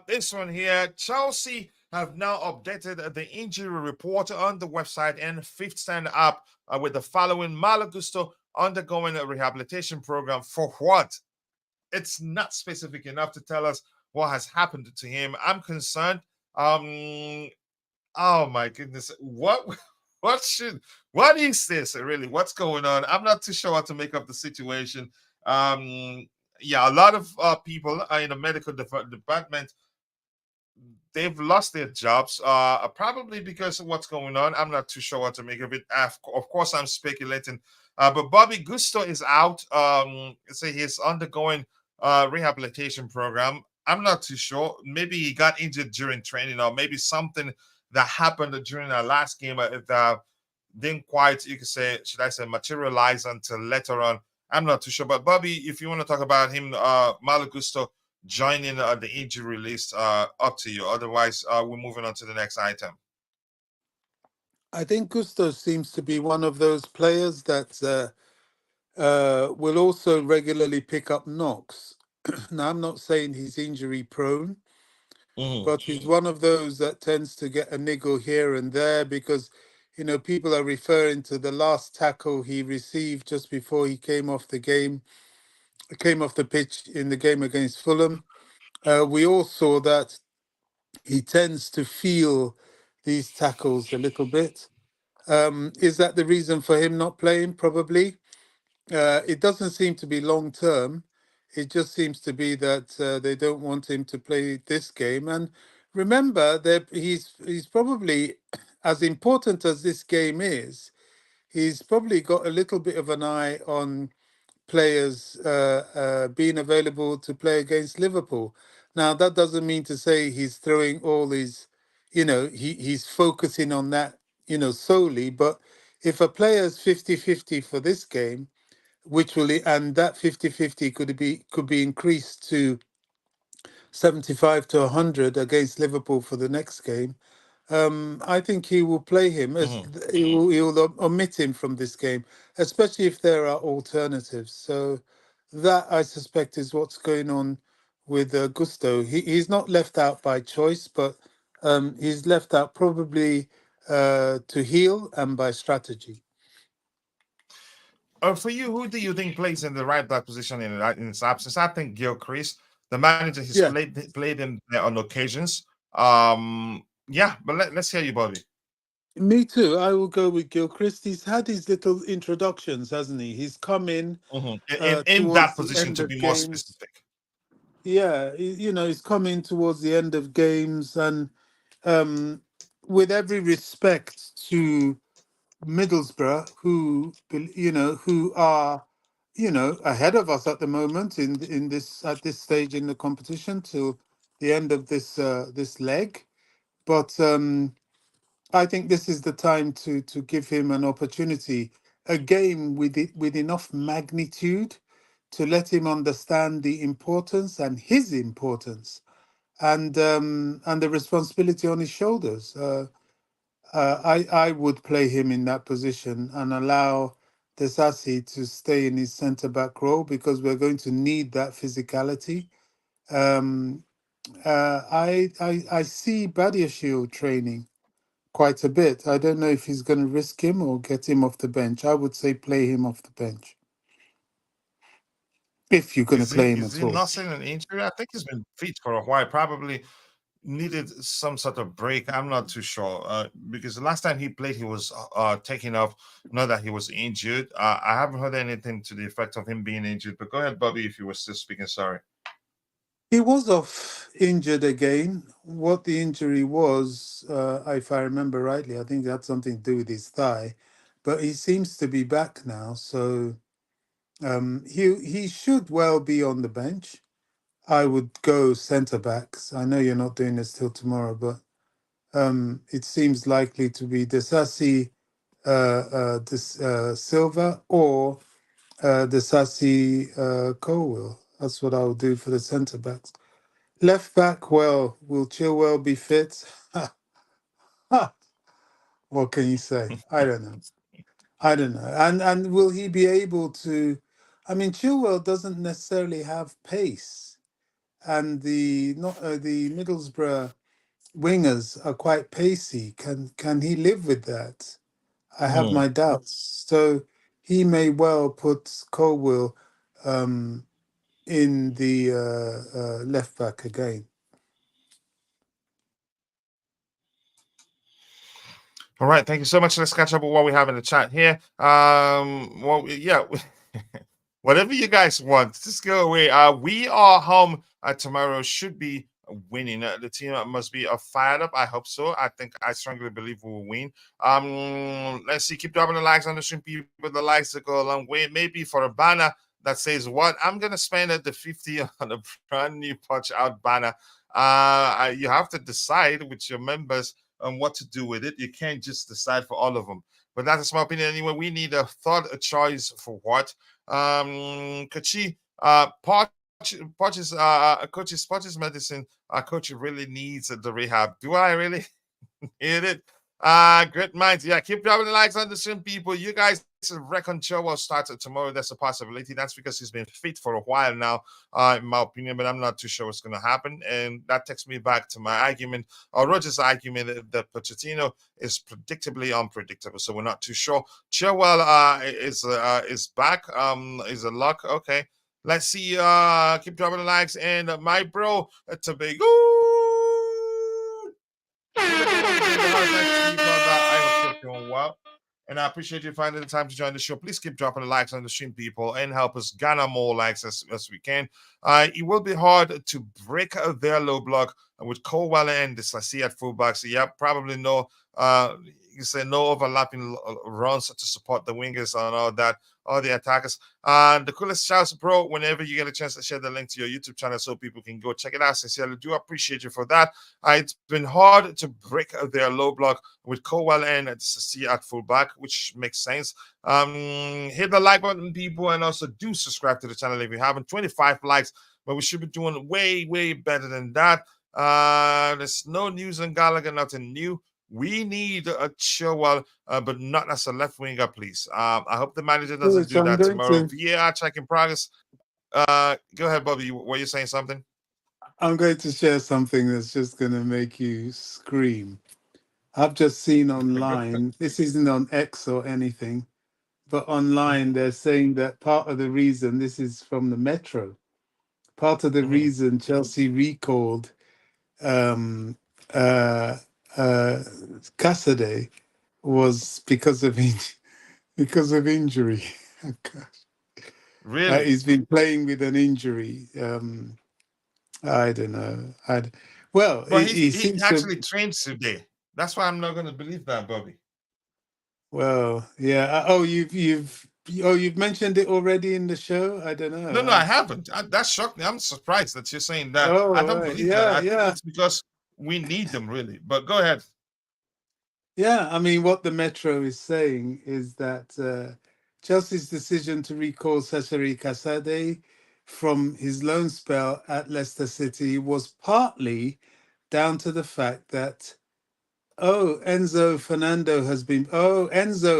this one here. Chelsea have now updated the injury report on the website and fifth stand up with the following: Malo Gusto undergoing a rehabilitation program for what? It's not specific enough to tell us what has happened to him. I'm concerned. Oh my goodness, what is this really? What's going on? I'm not too sure how to make up the situation. Yeah, a lot of people in the medical department, they've lost their jobs, probably because of what's going on. I'm not too sure what to make of it. Of course, I'm speculating. But Bobby Gusto is out. Say he's undergoing rehabilitation program. I'm not too sure. Maybe he got injured during training, or maybe something that happened during our last game that didn't quite, you could say, should I say, materialize until later on. I'm not too sure. But Bobby, if you want to talk about him, Malo Gusto joining the injury list, up to you. Otherwise, we're moving on to the next item. I think Gusto seems to be one of those players that will also regularly pick up knocks. Now, I'm not saying he's injury prone, Mhm. but he's one of those that tends to get a niggle here and there because, people are referring to the last tackle he received just before he came off the pitch in the game against Fulham. We all saw that he tends to feel these tackles a little bit. Is that the reason for him not playing? Probably. It doesn't seem to be long term. It just seems to be that they don't want him to play this game. And remember that he's probably as important as this game is. He's probably got a little bit of an eye on players being available to play against Liverpool. Now that doesn't mean to say he's throwing all his, he's focusing on that, solely. But if a player's 50-50 for this game, and that 50-50 could be increased to 75 to 100 against Liverpool for the next game. I think he will play him as Mhm. he will omit him from this game, especially if there are alternatives. So that I suspect is what's going on with Gusto. He's not left out by choice, but he's left out probably to heal and by strategy. For you, who do you think plays in the right back position in his absence? I think Gil Chris, the manager, he's Yeah, played him there on occasions. Yeah, but let's hear you, Bobby. me too. I will go with Gilchrist. He's had his little introductions, hasn't he? He's come in Mhm. In towards that the position, end to of be more games. specific. Yeah, he's come in towards the end of games, and um, with every respect to Middlesbrough, who are ahead of us at the moment in this at this stage in the competition till the end of this leg, but. I think this is the time to give him an opportunity, a game with enough magnitude to let him understand the importance and his importance and the responsibility on his shoulders. I would play him in that position and allow Desassi to stay in his centre back role because we're going to need that physicality. Um, I see Badiashile training quite a bit. I don't know if he's going to risk him or get him off the bench. I would say play him off the bench if you're going to play him Is at he all. nursing an injury? I think he's been fit for a while. Probably needed some sort of break. I'm not too sure because the last time he played, he was taking off. Not that he was injured. I haven't heard anything to the effect of him being injured. But go ahead, Bobby, if you were still speaking. Sorry. He was off injured again. What the injury was, if I remember rightly, I think it had something to do with his thigh. But he seems to be back now, so he should well be on the bench. I would go centre backs. I know you're not doing this till tomorrow, but it seems likely to be Desassi, Silva, or Desassi, Colwell. That's what I would do for the centre backs. Left back, well, will Chilwell be fit? What can you say? I don't know. I don't know. And will he be able to? I mean, Chilwell doesn't necessarily have pace, and the Middlesbrough wingers are quite pacey. Can he live with that? I have Mhm. my doubts. So he may well put Colwell um, in the left back again. All right, thank you so much. Let's catch up with what we have in the chat here. Yeah, whatever you guys want, just go away. We are home tomorrow. Should be winning. The team must be fired up. I hope so. I strongly believe we will win. Let's see. Keep dropping the likes on the stream, people. The likes that go a long way. Maybe for a banner that says what I'm gonna spend at the 50 on a brand new punch out banner. You have to decide with your members what to do with it. You can't just decide for all of them. But that's my opinion anyway. We need a third choice for what. Kachi, Poch's medicine. Coach really needs the rehab. Do I really? Hit it. Great minds. Yeah, keep dropping the likes on the stream, people. You guys reckon Joe will start tomorrow. That's a possibility. That's because he's been fit for a while now, in my opinion, but I'm not too sure what's going to happen. And that takes me back to my argument, or Roger's argument, that Pochettino is predictably unpredictable. So we're not too sure. Chilwell is back. Is a luck. Okay. Let's see. Keep dropping the likes. And my bro, Tobago. I hope you're doing well. And I appreciate you finding the time to join the show. Please keep dropping the likes on the stream, people, and help us garner more likes as we can. It will be hard to break their low block with Colwell and Dislassie at fullback. So, yeah, probably no. You say no overlapping runs to support the wingers and all that, all the attackers. The coolest shouts, bro, whenever you get a chance to share the link to your YouTube channel so people can go check it out. Sincerely, do appreciate you for that. It's been hard to break their low block with Colwell and Dislassie at fullback, which makes sense. Hit the like button, people, and also do subscribe to the channel if you haven't. 25 likes, but we should be doing way, way better than that. There's no news on Gallagher, nothing new. We need a Chilwell, but not as a left winger, please. I hope the manager doesn't do that tomorrow. VAR check in progress. Go ahead, Bobby. Were you saying something? I'm going to share something that's just going to make you scream. I've just seen online, this isn't on X or anything, but online they're saying that part of the reason, this is from the Metro, part of the reason Chelsea recalled Casadei was because of injury. Oh, gosh. Really? He's been playing with an injury. I don't know. Well, but he he seems actually to. trained today. That's why I'm not going to believe that, Bobby. Well, yeah. You've mentioned it already in the show. I don't know. No, I haven't. That shocked me. I'm surprised that you're saying that. Oh, I don't right. believe that. I think Yeah. it's because we need them, really. But go ahead. Yeah, I mean, what the Metro is saying is that Chelsea's decision to recall Cesare Casadei from his loan spell at Leicester City was partly down to the fact that, Enzo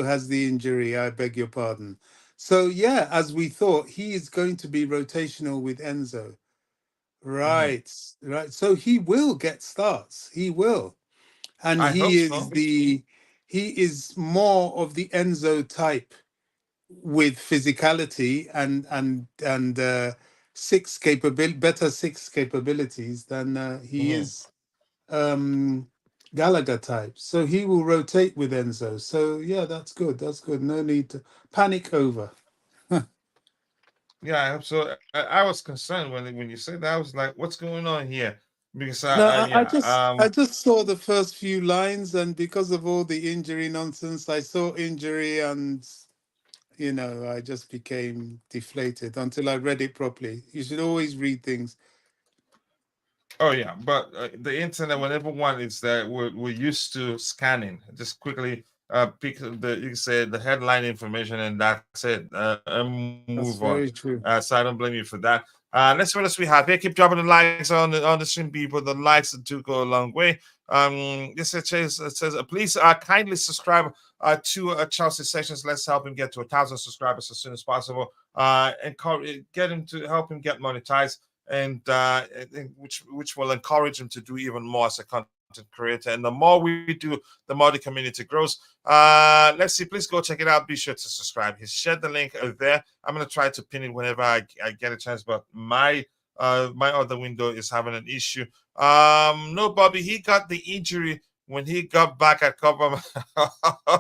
has the injury, I beg your pardon. So, yeah, as we thought, he is going to be rotational with Enzo. Right. So he will get starts. He will. And I hope so. he is more of the Enzo type with physicality and better six capabilities than he is Gallagher type. So he will rotate with Enzo. So yeah, that's good. That's good. No need to panic over. Yeah, I hope so. I was concerned when you said that. I was like, "What's going on here?" Because No, yeah, I just saw the first few lines, and because of all the injury nonsense, I saw injury, and I just became deflated until I read it properly. You should always read things. Oh yeah, but the internet, whenever one is there, we're used to scanning. Just quickly pick you say the headline information, and that's it. And move That's on. very true. So I don't blame you for that. Let's see what else we have here. Keep dropping the likes on the stream, people. The likes do go a long way. This it says please kindly subscribe to Chelsea Sessions. Let's help him get to 1,000 subscribers as soon as possible. And get him to help him get monetized, and which will encourage him to do even more as a content creator. And the more we do, the more the community grows. Let's see. Please go check it out. Be sure to subscribe. He's shared the link there. I'm gonna try to pin it whenever I get a chance, but my other window is having an issue. No, Bobby, he got the injury when he got back at Copa.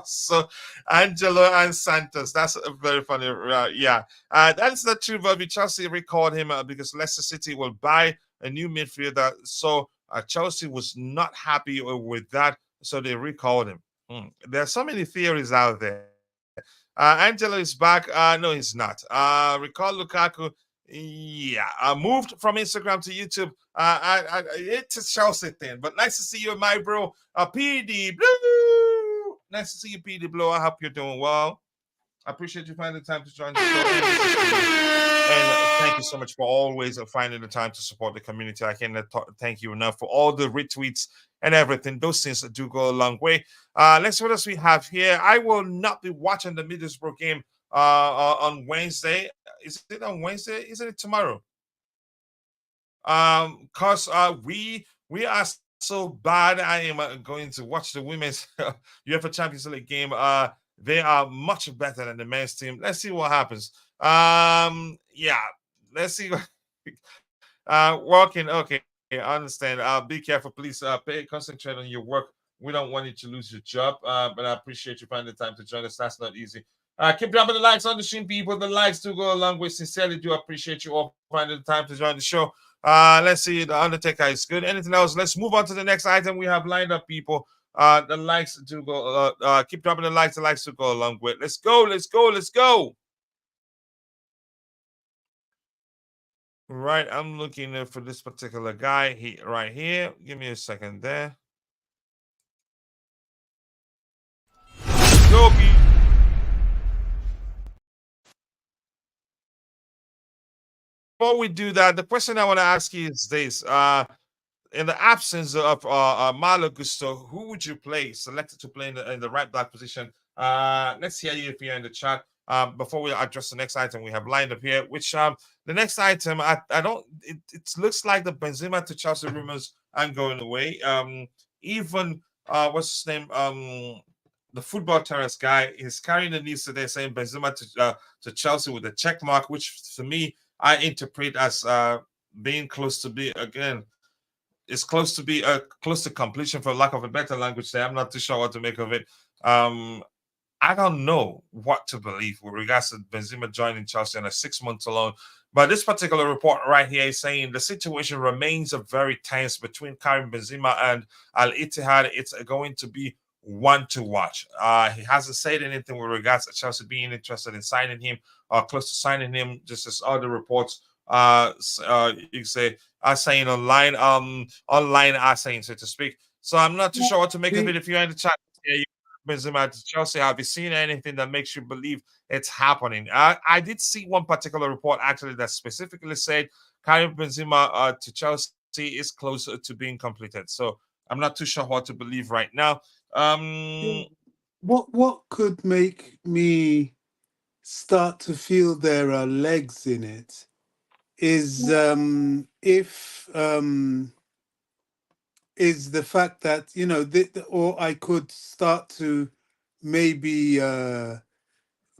So Angelo and Santos, that's very funny. Yeah, that's not true, Bobby. Chelsea recalled him because Leicester City will buy a new midfielder. So Chelsea was not happy with that, so they recalled him. There are so many theories out there. Angelo is back. No, he's not. Recall Lukaku. Yeah, I moved from Instagram to YouTube. It's a Chelsea thing, but nice to see you, my bro. PD Blue. Nice to see you, PD Blue. I hope you're doing well. I appreciate you finding the time to join the show. And this is for you. And thank you so much for always finding the time to support the community. I cannot thank you enough for all the retweets and everything. Those things do go a long way. Let's see what else we have here. I will not be watching the Middlesbrough game on Wednesday. Is it on Wednesday? Isn't it tomorrow? Cause we are so bad. I am going to watch the women's UEFA Champions League game. They are much better than the men's team. Let's see what happens. Yeah, let's see. Working. Okay, I understand. Be careful, please. Concentrate on your work. We don't want you to lose your job. But I appreciate you finding the time to join us. That's not easy. Keep dropping the likes on the stream, people. The likes do go a long way. Sincerely, do appreciate you all finding the time to join the show. Let's see. The Undertaker is good. Anything else? Let's move on to the next item we have lined up, people. The likes do go. Keep dropping the likes. The likes do go a long way. Let's go. Let's go. Let's go. Right, I'm looking for this particular guy. He right here. Give me a second there. Go, before we do that, the question I want to ask you is this: in the absence of Malo Gusto, who would you play? Selected to play in the right back position. Let's hear you if you're in the chat. Before we address the next item we have lined up here, which the next item I don't it looks like the Benzema to Chelsea rumors aren't going away. Even what's his name? The football terrace guy is carrying the news today saying Benzema to Chelsea with a check mark, which to me I interpret as being close to be again. It's close to be close to completion, for lack of a better language. There, I'm not too sure what to make of it. I don't know what to believe with regards to Benzema joining Chelsea on a 6 months alone. But this particular report right here is saying the situation remains very tense between Karim Benzema and Al Ittihad. It's going to be one to watch. He hasn't said anything with regards to Chelsea being interested in signing him or close to signing him, just as other reports you say are saying online are saying, so to speak. So I'm not too sure what to make of it. If you're in the chat, yeah, Benzema to Chelsea, have you seen anything that makes you believe it's happening? I did see one particular report actually that specifically said Karim Benzema to Chelsea is close to being completed. So I'm not too sure what to believe right now. What could make me start to feel there are legs in it is if is the fact that or I could start to maybe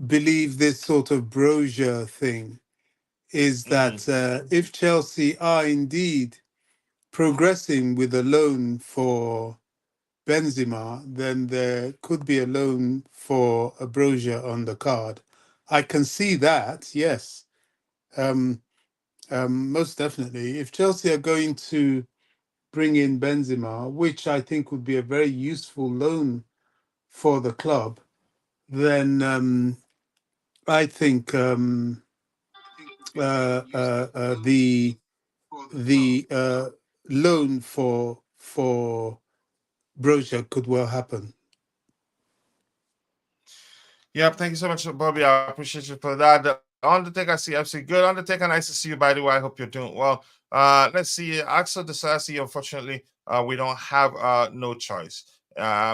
believe this sort of Broja thing is that if Chelsea are indeed progressing with a loan for Benzema, then there could be a loan for a Broja on the card. I can see that, yes. Most definitely. If Chelsea are going to bring in Benzema, which I think would be a very useful loan for the club, then I think the loan for Broja could well happen. Yep, thank you so much, Bobby. I appreciate you for that. The Undertaker CFC, good. Undertaker, nice to see you, by the way. I hope you're doing well. Let's see. Axel Desassi, unfortunately, we don't have no choice.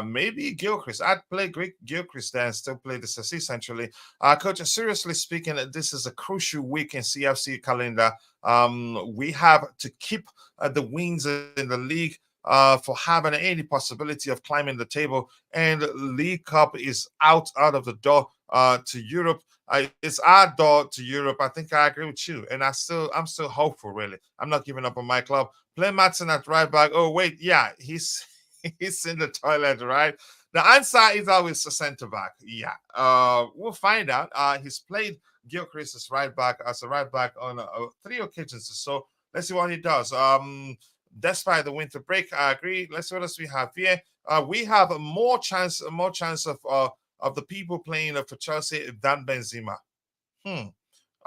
Maybe Gilchrist. I'd play Greek Gilchrist there and still play the Sassi centrally. Coach, seriously speaking, this is a crucial week in CFC calendar. We have to keep the wins in the league for having any possibility of climbing the table, and League Cup is out of the door to Europe. It's our door to Europe. I think I agree with you, and I'm still hopeful. Really, I'm not giving up on my club. Play Matson at right back. Oh wait, yeah, he's he's in the toilet, right? The answer is always a centre back. Yeah, we'll find out. He's played Gilchrist as a right back on 3 occasions or so. Let's see what he does. Despite the winter break, I agree. Let's see what else we have here. We have more chance of the people playing for Chelsea than Benzema.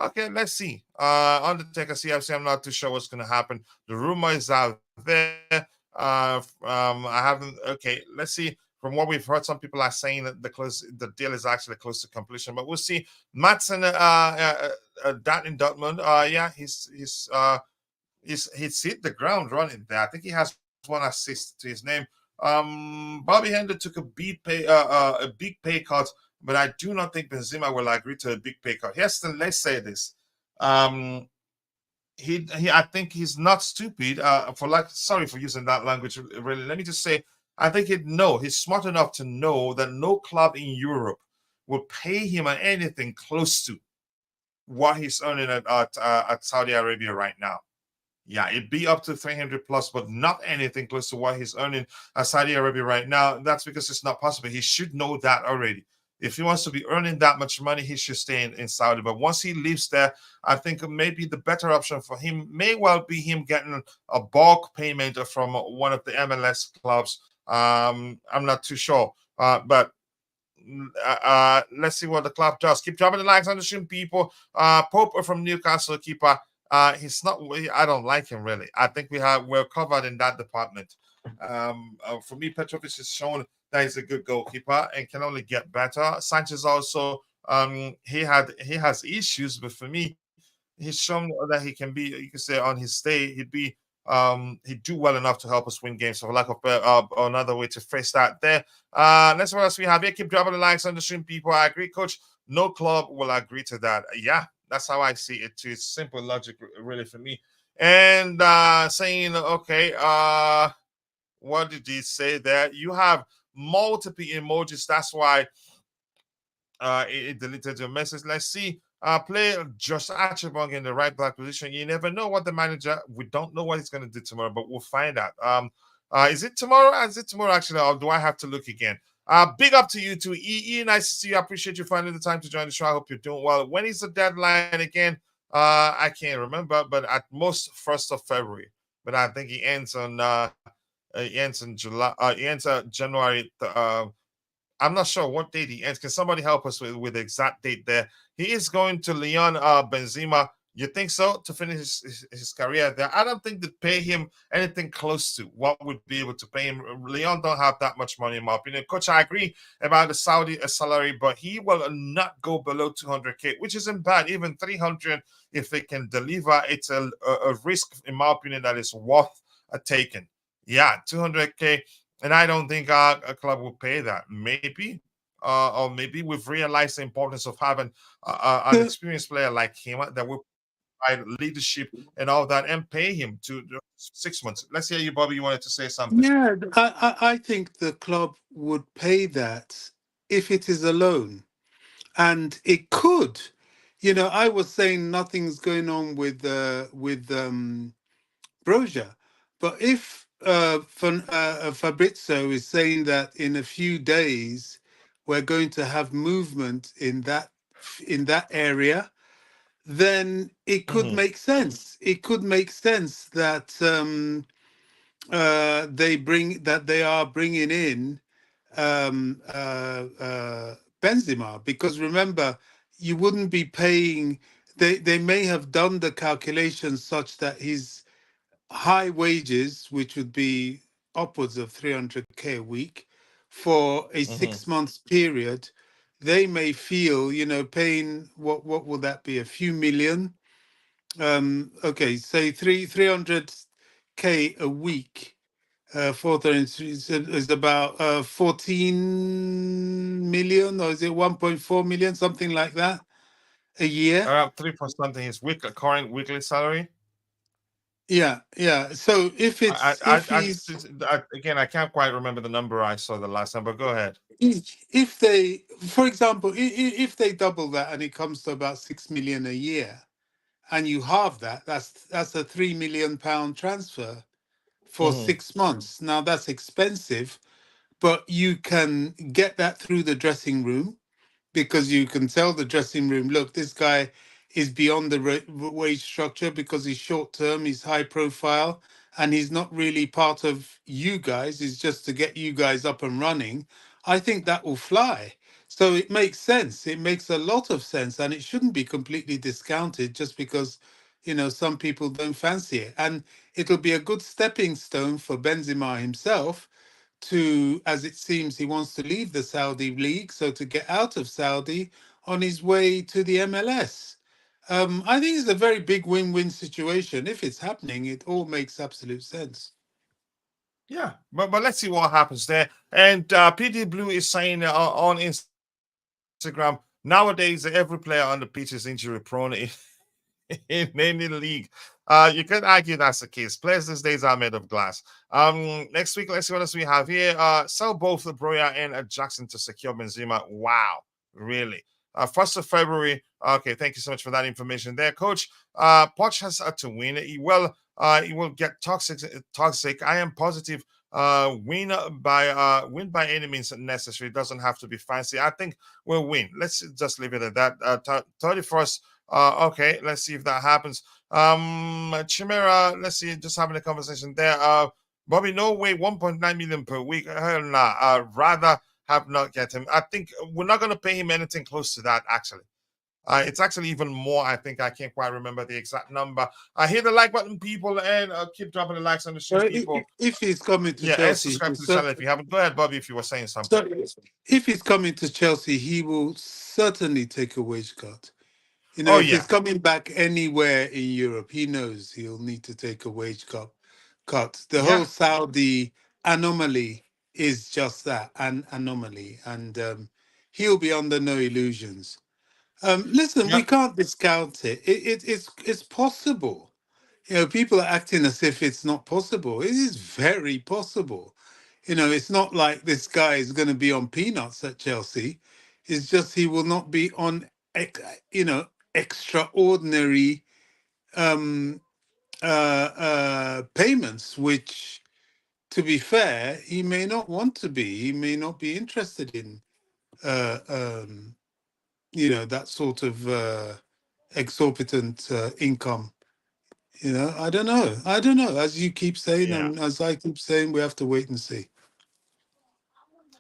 Okay, let's see. Undertaker CFC, I'm not too sure what's going to happen. The rumor is out there. I haven't. Okay, let's see. From what we've heard, some people are saying that the deal is actually close to completion, but we'll see. Matson, that in Dortmund, yeah, he's hit the ground running there. I think he has one assist to his name. Bobby Hender took a big pay cut, but I do not think Benzema will agree to a big pay cut. Heston, let's say this. Um, he I think he's not stupid. For like, sorry for using that language. Really, let me just say, I think he's smart enough to know that no club in Europe will pay him anything close to what he's earning at Saudi Arabia right now. Yeah, it'd be up to 300 plus, but not anything close to what he's earning at Saudi Arabia right now. That's because it's not possible. He should know that already. If he wants to be earning that much money, he should stay in Saudi. But once he leaves there, I think maybe the better option for him may well be him getting a bulk payment from one of the MLS clubs. I'm not too sure. But let's see what the club does. Keep dropping the likes on the stream, people. Pope from Newcastle, keeper. He's not. I don't like him really. I think we're covered in that department. For me, Petrovic has shown that he's a good goalkeeper and can only get better. Sanchez also, he has issues, but for me, he's shown that he can be. You could say on his day, he'd do well enough to help us win games. So, for lack of another way to phrase that, there. Let's what else we have here. Keep dropping the likes on the stream, people. I agree, coach. No club will agree to that. Yeah, that's how I see it too. It's simple logic, really, for me. And saying, okay, what did he say there? You have multiple emojis. That's why it deleted your message. Let's see. Play Josh Archibong in the right back position. You never know what the manager. We don't know what he's going to do tomorrow, but we'll find out. Is it tomorrow? Is it tomorrow actually, or do I have to look again? Big up to you too, EE. Nice to see you. I appreciate you finding the time to join the show. I hope you're doing well. When is the deadline again? I can't remember, but at most 1st of February. But I think he ends in July. He ends January. I'm not sure what date he ends. Can somebody help us with the exact date there? He is going to Leon Benzema. You think so? To finish his career there? I don't think they'd pay him anything close to what would be able to pay him. Leon don't have that much money, in my opinion. Coach, I agree about the Saudi salary, but he will not go below 200K, which isn't bad. Even 300, if they can deliver, it's a risk, in my opinion, that is worth a taking. Yeah, 200K. And I don't think a club will pay that. Maybe, or maybe we've realized the importance of having an The- experienced player like him that will provide leadership and all that, and pay him to 6 months. Let's hear you, Bobby. You wanted to say something. Yeah, I think the club would pay that if it is a loan, and it could. I was saying nothing's going on with Broja, but if Fabrizio is saying that in a few days we're going to have movement in that area, then it could Mm-hmm. make sense. It could make sense that they are bringing in Benzema, because remember, you wouldn't be paying. They may have done the calculations such that his high wages, which would be upwards of 300K a week for a Mm-hmm. 6 months period, they may feel, paying what will that be, a few million? Okay, say 300K a week. For the is about 14 million, or is it 1.4 million, something like that, a year? Around 3 point something his current weekly salary. Yeah, yeah. So if he's Again, I can't quite remember the number I saw the last time, but go ahead. if they, for example, if they double that and it comes to about 6 million a year, and you halve that, that's a £3 million transfer for Mm-hmm. 6 months. Now that's expensive, but you can get that through the dressing room, because you can tell the dressing room, look, this guy is beyond the wage structure because he's short term, he's high profile, and he's not really part of you guys. It's just to get you guys up and running. I think that will fly. So it makes sense. It makes a lot of sense, and it shouldn't be completely discounted just because, some people don't fancy it. And it'll be a good stepping stone for Benzema himself to, as it seems, he wants to leave the Saudi league, so to get out of Saudi on his way to the MLS. I think it's a very big win-win situation. If it's happening, it all makes absolute sense. Yeah, but let's see what happens there. And PD Blue is saying on Instagram, nowadays every player on the pitch is injury prone in any league. You can argue that's the case. Players these days are made of glass. Next week, let's see what else we have here. Sell both Broja and Jackson to secure Benzema. Wow, really? 1st of February. Okay, thank you so much for that information there, Coach. Poch has to win. He will get toxic. Toxic. I am positive. Win by any means necessary. It doesn't have to be fancy. I think we'll win. Let's just leave it at that. 31st. Okay, let's see if that happens. Chimera, let's see, just having a conversation there. Bobby, no way, 1.9 million per week. Hell nah. Rather have not get him. I think we're not going to pay him anything close to that, actually. It's actually even more. I think I can't quite remember the exact number. I hit the like button, people, and keep dropping the likes on the stream, people. If he's coming to Yeah, and Chelsea, subscribe to the channel if you haven't. Go ahead, Bobby, if you were saying something. if he's coming to Chelsea, he will certainly take a wage cut. Oh, If yeah. he's coming back anywhere in Europe, he knows he'll need to take a wage cut. The Yeah. whole Saudi anomaly is just that, an anomaly, and he'll be under no illusions. Listen, we Yep. can't discount it. It's possible. People are acting as if it's not possible. It is very possible. It's not like this guy is going to be on peanuts at Chelsea. It's just he will not be on, extraordinary um, payments, which, to be fair, he may not want to be. He may not be interested in, uh, um, that sort of exorbitant income. I don't know. I don't know. As you keep saying, Yeah. and as I keep saying, we have to wait and see.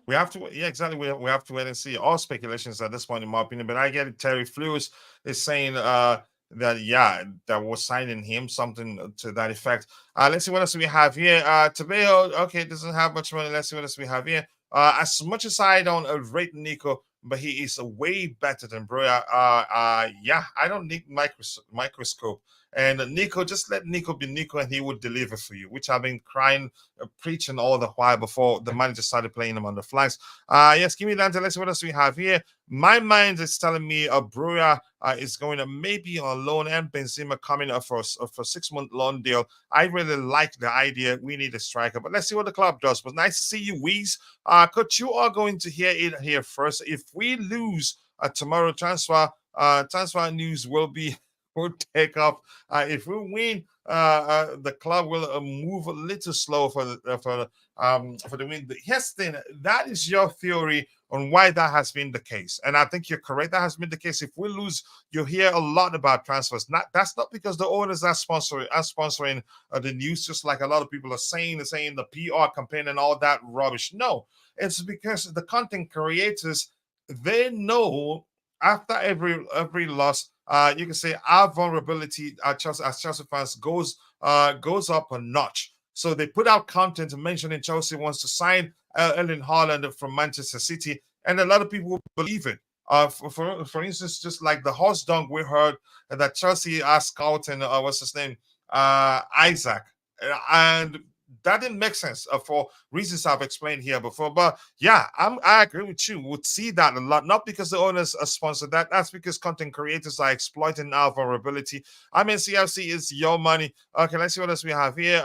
We have to, yeah, exactly. We have to wait and see. All speculations at this point, in my opinion. But I get it. Terry Flewis is saying that, yeah, that we're signing him, something to that effect. Let's see what else we have here. Tabeo, okay, doesn't have much money. Let's see what else we have here. As much as I don't rate Nico, but he is way better than Broja. Yeah, I don't need microscope. And Nico, just let Nico be Nico, and he would deliver for you, which I've been crying, preaching all the while before the manager started playing him on the flags. Yes, give me that. Let's see what else we have here. My mind is telling me Broja is going to maybe on loan, and Benzema coming up for a 6-month loan deal. I really like the idea. We need a striker, but let's see what the club does. But nice to see you, Weez. Coach, you are going to hear it here first. If we lose tomorrow, transfer news will be will take up. If we win, the club will move a little slow for the win. Yes, then that is your theory on why that has been the case, and I think you're correct. That has been the case. If we lose, you hear a lot about transfers. That's not because the owners are sponsoring the news, just like a lot of people are saying the PR campaign and all that rubbish. No, it's because the content creators, they know after every loss, you can say our vulnerability as Chelsea fans goes up a notch. So they put out content mentioning Chelsea wants to sign Erling Haaland from Manchester City, and a lot of people believe it. For instance, just like the horse dunk we heard that Chelsea are scouting, what's his name, Isaac, and that didn't make sense for reasons I've explained here before. But yeah, I agree with you. We'd see that a lot, not because the owners are sponsored that. That's because content creators are exploiting our vulnerability. I mean, CFC is your money. Okay, let's see what else we have here.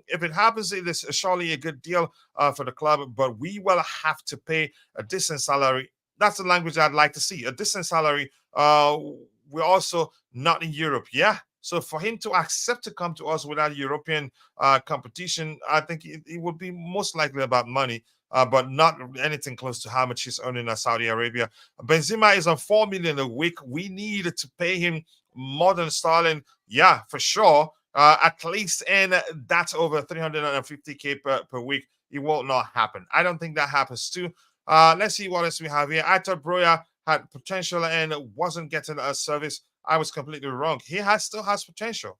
If it happens, it is surely a good deal for the club, but we will have to pay a decent salary. That's the language I'd like to see. A decent salary. We're also not in Europe. Yeah. So for him to accept to come to us without European competition, I think it would be most likely about money, but not anything close to how much he's earning in Saudi Arabia. Benzema is on 4 million a week. We need to pay him more than Sterling. Yeah, for sure. At least, and that's over 350k per week. It will not happen. I don't think that happens too. Let's see what else we have here. I thought Broja had potential and wasn't getting a service. I was completely wrong. Still has potential.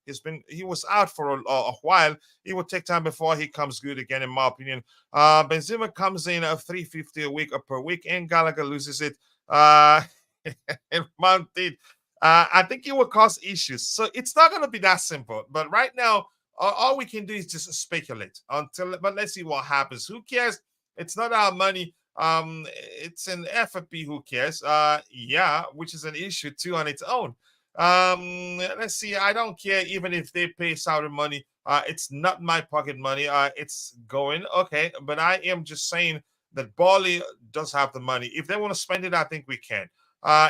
He was out for a while. It will take time before he comes good again, in my opinion. Benzema comes in at 350 a week or per week, and Gallagher loses it. And Mounted. I think it will cause issues. So it's not going to be that simple. But right now, all we can do is just speculate but let's see what happens. Who cares? It's not our money. It's an FFP. Who cares? Yeah, which is an issue too on its own. Let's see. I don't care even if they pay Saudi money. It's not my pocket money. It's going okay, but I am just saying that Bali does have the money. If they want to spend it, I think we can.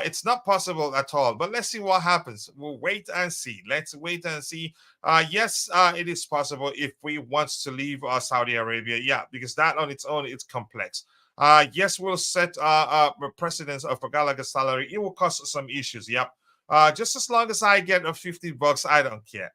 It's not possible at all, but let's see what happens. We'll wait and see. Let's wait and see. Yes, it is possible if we want to leave Saudi Arabia. Yeah, because that on its own, it's complex. Yes, we'll set precedence for Gallagher's salary. It will cause some issues. Yep. Just as long as I get a $50, I don't care.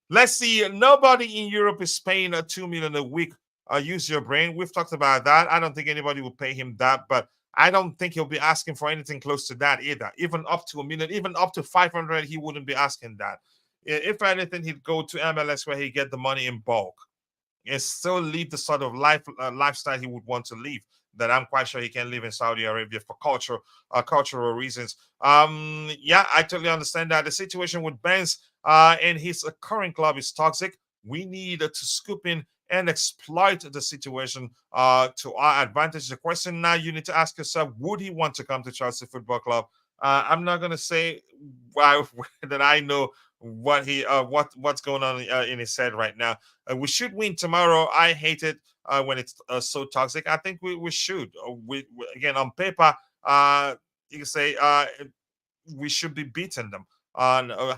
Let's see. Nobody in Europe is paying a $2 million a week. Use your brain. We've talked about that. I don't think anybody will pay him that, but I don't think he'll be asking for anything close to that either. Even up to $1 million, even up to 500, he wouldn't be asking that. If anything, he'd go to MLS where he get the money in bulk and still leave the sort of lifestyle he would want to live. That I'm quite sure he can live in Saudi Arabia for cultural reasons. Yeah, I totally understand that. The situation with Benz and his current club is toxic. We need to scoop in and exploit the situation to our advantage. The question now you need to ask yourself: would he want to come to Chelsea Football Club? I'm not going to say that I know what's going on in his head right now. We should win tomorrow. I hate it when it's so toxic. I think we should. Again, on paper, you can say we should be beating them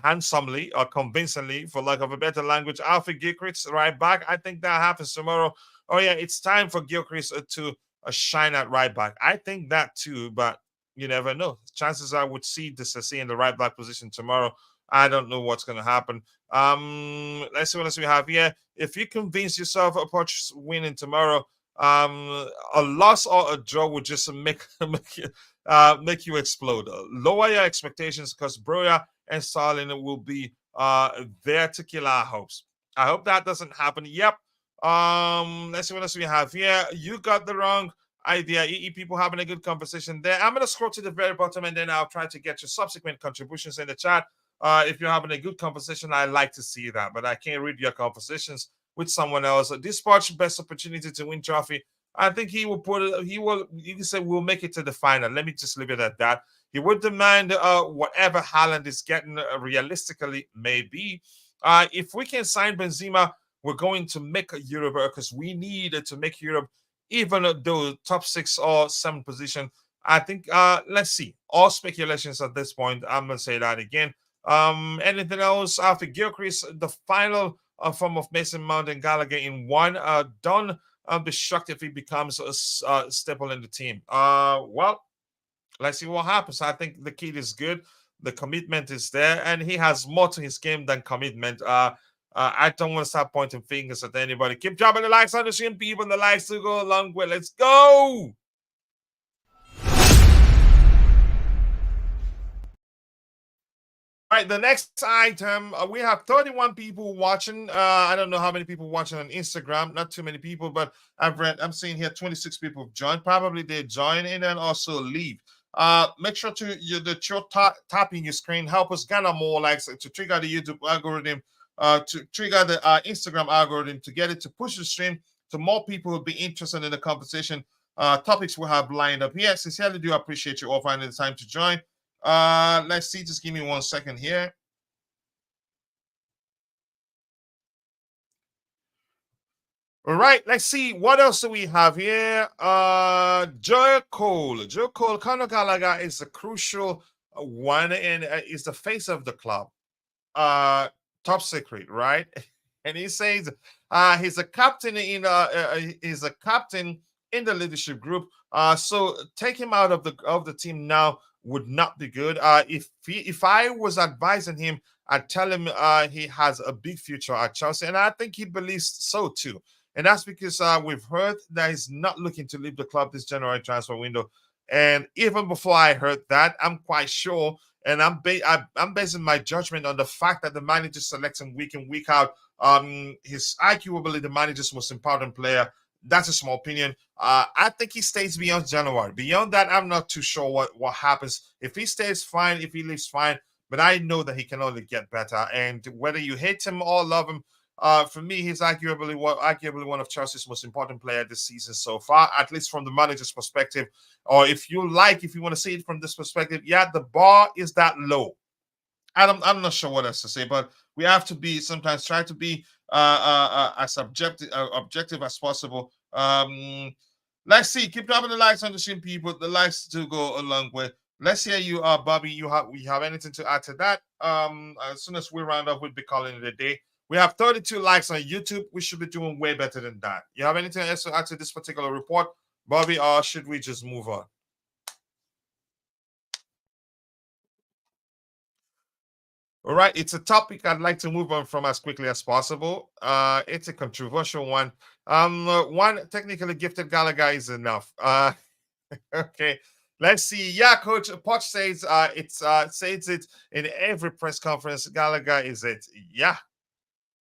handsomely or convincingly, for lack of a better language. Alfie Gilchrist right back. I think that happens tomorrow. Oh yeah, it's time for Gilchrist to shine at right back. I think that too, but you never know. Chances are I would see Dissecting in the right back position tomorrow. I don't know what's going to happen. Let's see what else we have here. If you convince yourself of winning tomorrow, a loss or a draw would just make you explode. Lower your expectations because Broja and Starlin will be there to kill our hopes. I hope that doesn't happen. Yep. Let's see what else we have here. You got the wrong idea. People having a good conversation there. I'm going to scroll to the very bottom and then I'll try to get your subsequent contributions in the chat. If you're having a good conversation, I like to see that, but I can't read your conversations with someone else. This part's best opportunity to win trophy. I think he will you can say we'll make it to the final. Let me just leave it at that. He would demand whatever Haaland is getting realistically, maybe. If we can sign Benzema, we're going to make Europe because we need to make Europe, even though top 6 or 7 position. I think, let's see. All speculations at this point. I'm going to say that again. Anything else after Gilchrist? The final form of Mason Mount and Gallagher in one. Done. I'll be shocked if he becomes a staple in the team. Well, let's see what happens. I think the kid is good. The commitment is there, and he has more to his game than commitment. I don't want to start pointing fingers at anybody. Keep dropping the likes on the stream, people. The likes to go along with. Let's go. All right, the next item, we have 31 people watching. I don't know how many people watching on Instagram. Not too many people, but I'm seeing here 26 people have joined. Probably they join in and also leave. Make sure that you're tapping your screen. Help us garner more likes to trigger the YouTube algorithm, to trigger the Instagram algorithm, to get it to push the stream to more people who'll be interested in the conversation. Topics we have lined up here. Sincerely do appreciate you all finding the time to join. Let's see, just give me 1 second here. All right, let's see what else do we have here. Joe Cole, Conor Gallagher is a crucial one and is the face of the club. Top secret, right? And he says he's a captain in the leadership group. So take him out of the team now would not be good. If I was advising him, I'd tell him he has a big future at Chelsea, and I think he believes so too. And that's because we've heard that he's not looking to leave the club this January transfer window. And even before I heard that, I'm quite sure, and I'm basing my judgment on the fact that the manager selects him week in, week out. He's arguably the manager's most important player. That's a small opinion. I think he stays beyond January. Beyond that, I'm not too sure what happens. If he stays, fine. If he leaves, fine. But I know that he can only get better. And whether you hate him or love him, for me, he's arguably one of Chelsea's most important players this season so far, at least from the manager's perspective. Or if you want to see it from this perspective, yeah, the bar is that low. I'm not sure what else to say, but we have to be sometimes try to be as objective as possible. Let's see. Keep dropping the likes on the stream, people. The likes do go a long way. Let's hear you, Bobby. We have anything to add to that? As soon as we round up, we'll be calling it a day. We have 32 likes on YouTube. We should be doing way better than that. You have anything else to add to this particular report, Bobby, or should we just move on? All right, it's a topic I'd like to move on from as quickly as possible. It's a controversial one. One technically gifted Gallagher is enough. Okay, let's see. Yeah, Coach Poch says says it in every press conference. Gallagher is it. Yeah,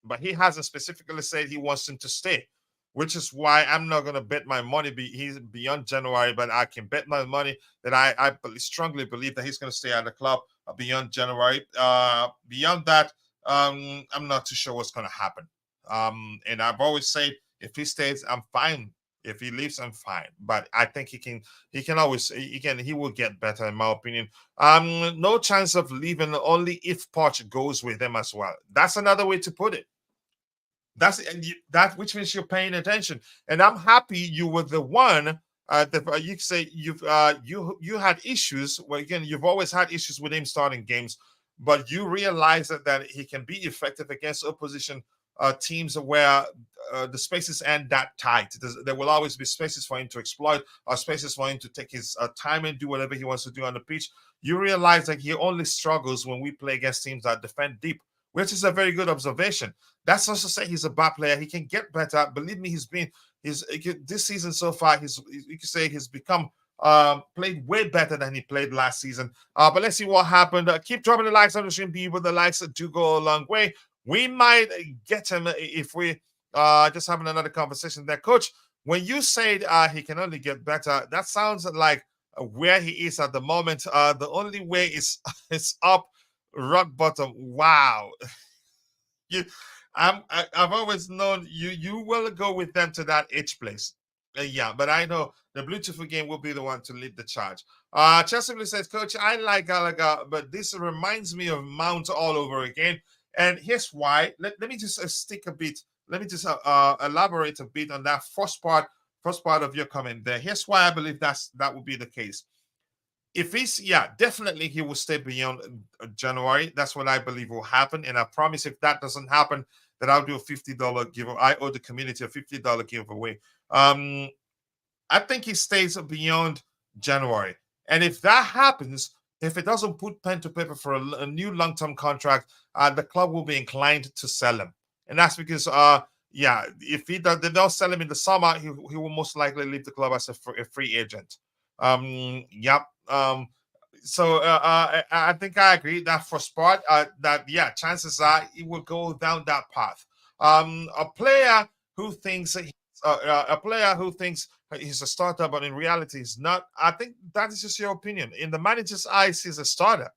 but he hasn't specifically said he wants him to stay, which is why I'm not going to bet my money. He's beyond January, but I can bet my money that I strongly believe that he's going to stay at the club beyond January. Beyond that, I'm not too sure what's going to happen. And I've always said if he stays, I'm fine. If he leaves, I'm fine. But I think he will get better, in my opinion. No chance of leaving, only if Poch goes with him as well. That's another way to put it. That which means you're paying attention, and I'm happy you were the one that you say you had issues. Well, again, you've always had issues with him starting games, but you realize that he can be effective against opposition teams where the spaces aren't that tight. There will always be spaces for him to exploit, or spaces for him to take his time and do whatever he wants to do on the pitch. You realize that he only struggles when we play against teams that defend deep, which is a very good observation. That's not to say he's a bad player. He can get better. Believe me, this season so far, you could say he's become played way better than he played last season. But let's see what happened. Keep dropping the likes on the stream, people. The likes do go a long way. We might get him if we just having another conversation there. Coach, when you said he can only get better, that sounds like where he is at the moment. The only way is up, rock bottom. Wow. I've always known you will go with them to that H place. Yeah, but I know the Bluetooth game will be the one to lead the charge. Chesterfield says, Coach, I like Gallagher, but this reminds me of Mount all over again. And here's why. Let me just stick a bit. Let me just elaborate a bit on that first part of your comment there. Here's why I believe that would be the case. If definitely he will stay beyond January. That's what I believe will happen. And I promise if that doesn't happen, that I'll do a $50 giveaway. I owe the community a $50 giveaway. I think he stays beyond January. And if that happens, if it doesn't put pen to paper for a new long-term contract, the club will be inclined to sell him. And that's because, if they don't sell him in the summer, he will most likely leave the club as a free agent. So I think I agree that first part. Chances are he will go down that path. A player who thinks he's a starter, but in reality he's not. I think that is just your opinion. In the manager's eyes, he's a starter.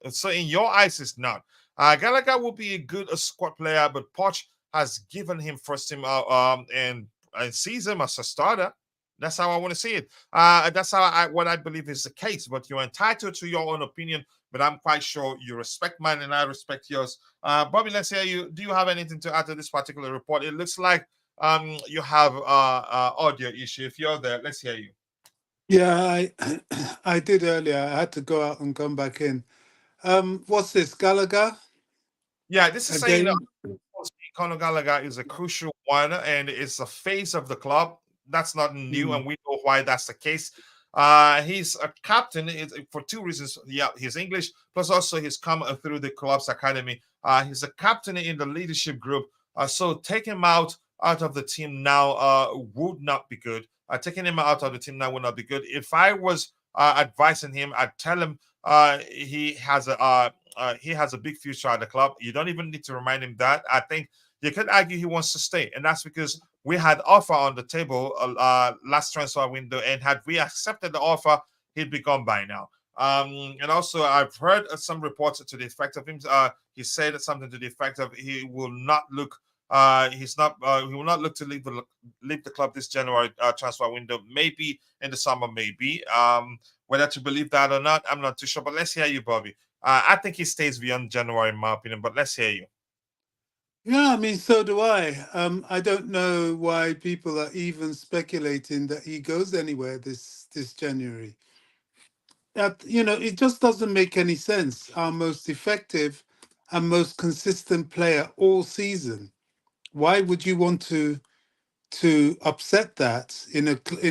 So in your eyes, he's not. Gallagher will be a good squad player, but Poch has given him first team and sees him as a starter. That's how I want to see it. That's what I believe is the case. But you're entitled to your own opinion. But I'm quite sure you respect mine and I respect yours. Bobby, let's hear you. Do you have anything to add to this particular report? It looks like you have audio issue. If you're there, let's hear you. Yeah, I did earlier. I had to go out and come back in. What's this, Gallagher? Yeah, this is saying Conor Gallagher is a crucial one and it's a face of the club. That's not new, and we know why that's the case. He's a captain for two reasons. Yeah, he's English, plus also he's come through the club's academy. He's a captain in the leadership group. So take him out out of the team now would not be good. Taking him out of the team now would not be good. If I was advising him, I'd tell him he has a big future at the club. You don't even need to remind him that. I think you could argue he wants to stay, and that's because we had offer on the table last transfer window, and had we accepted the offer, he'd be gone by now. And also, I've heard some reports to the effect of him. He said something to the effect of he will not look. He will not look to leave the club this January transfer window. Maybe in the summer, maybe. Whether to believe that or not, I'm not too sure. But let's hear you, Bobby. I think he stays beyond January, in my opinion. But let's hear you. Yeah, I mean, so do I. I don't know why people are even speculating that he goes anywhere this January. It just doesn't make any sense. Our most effective and most consistent player all season. Why would you want to upset that in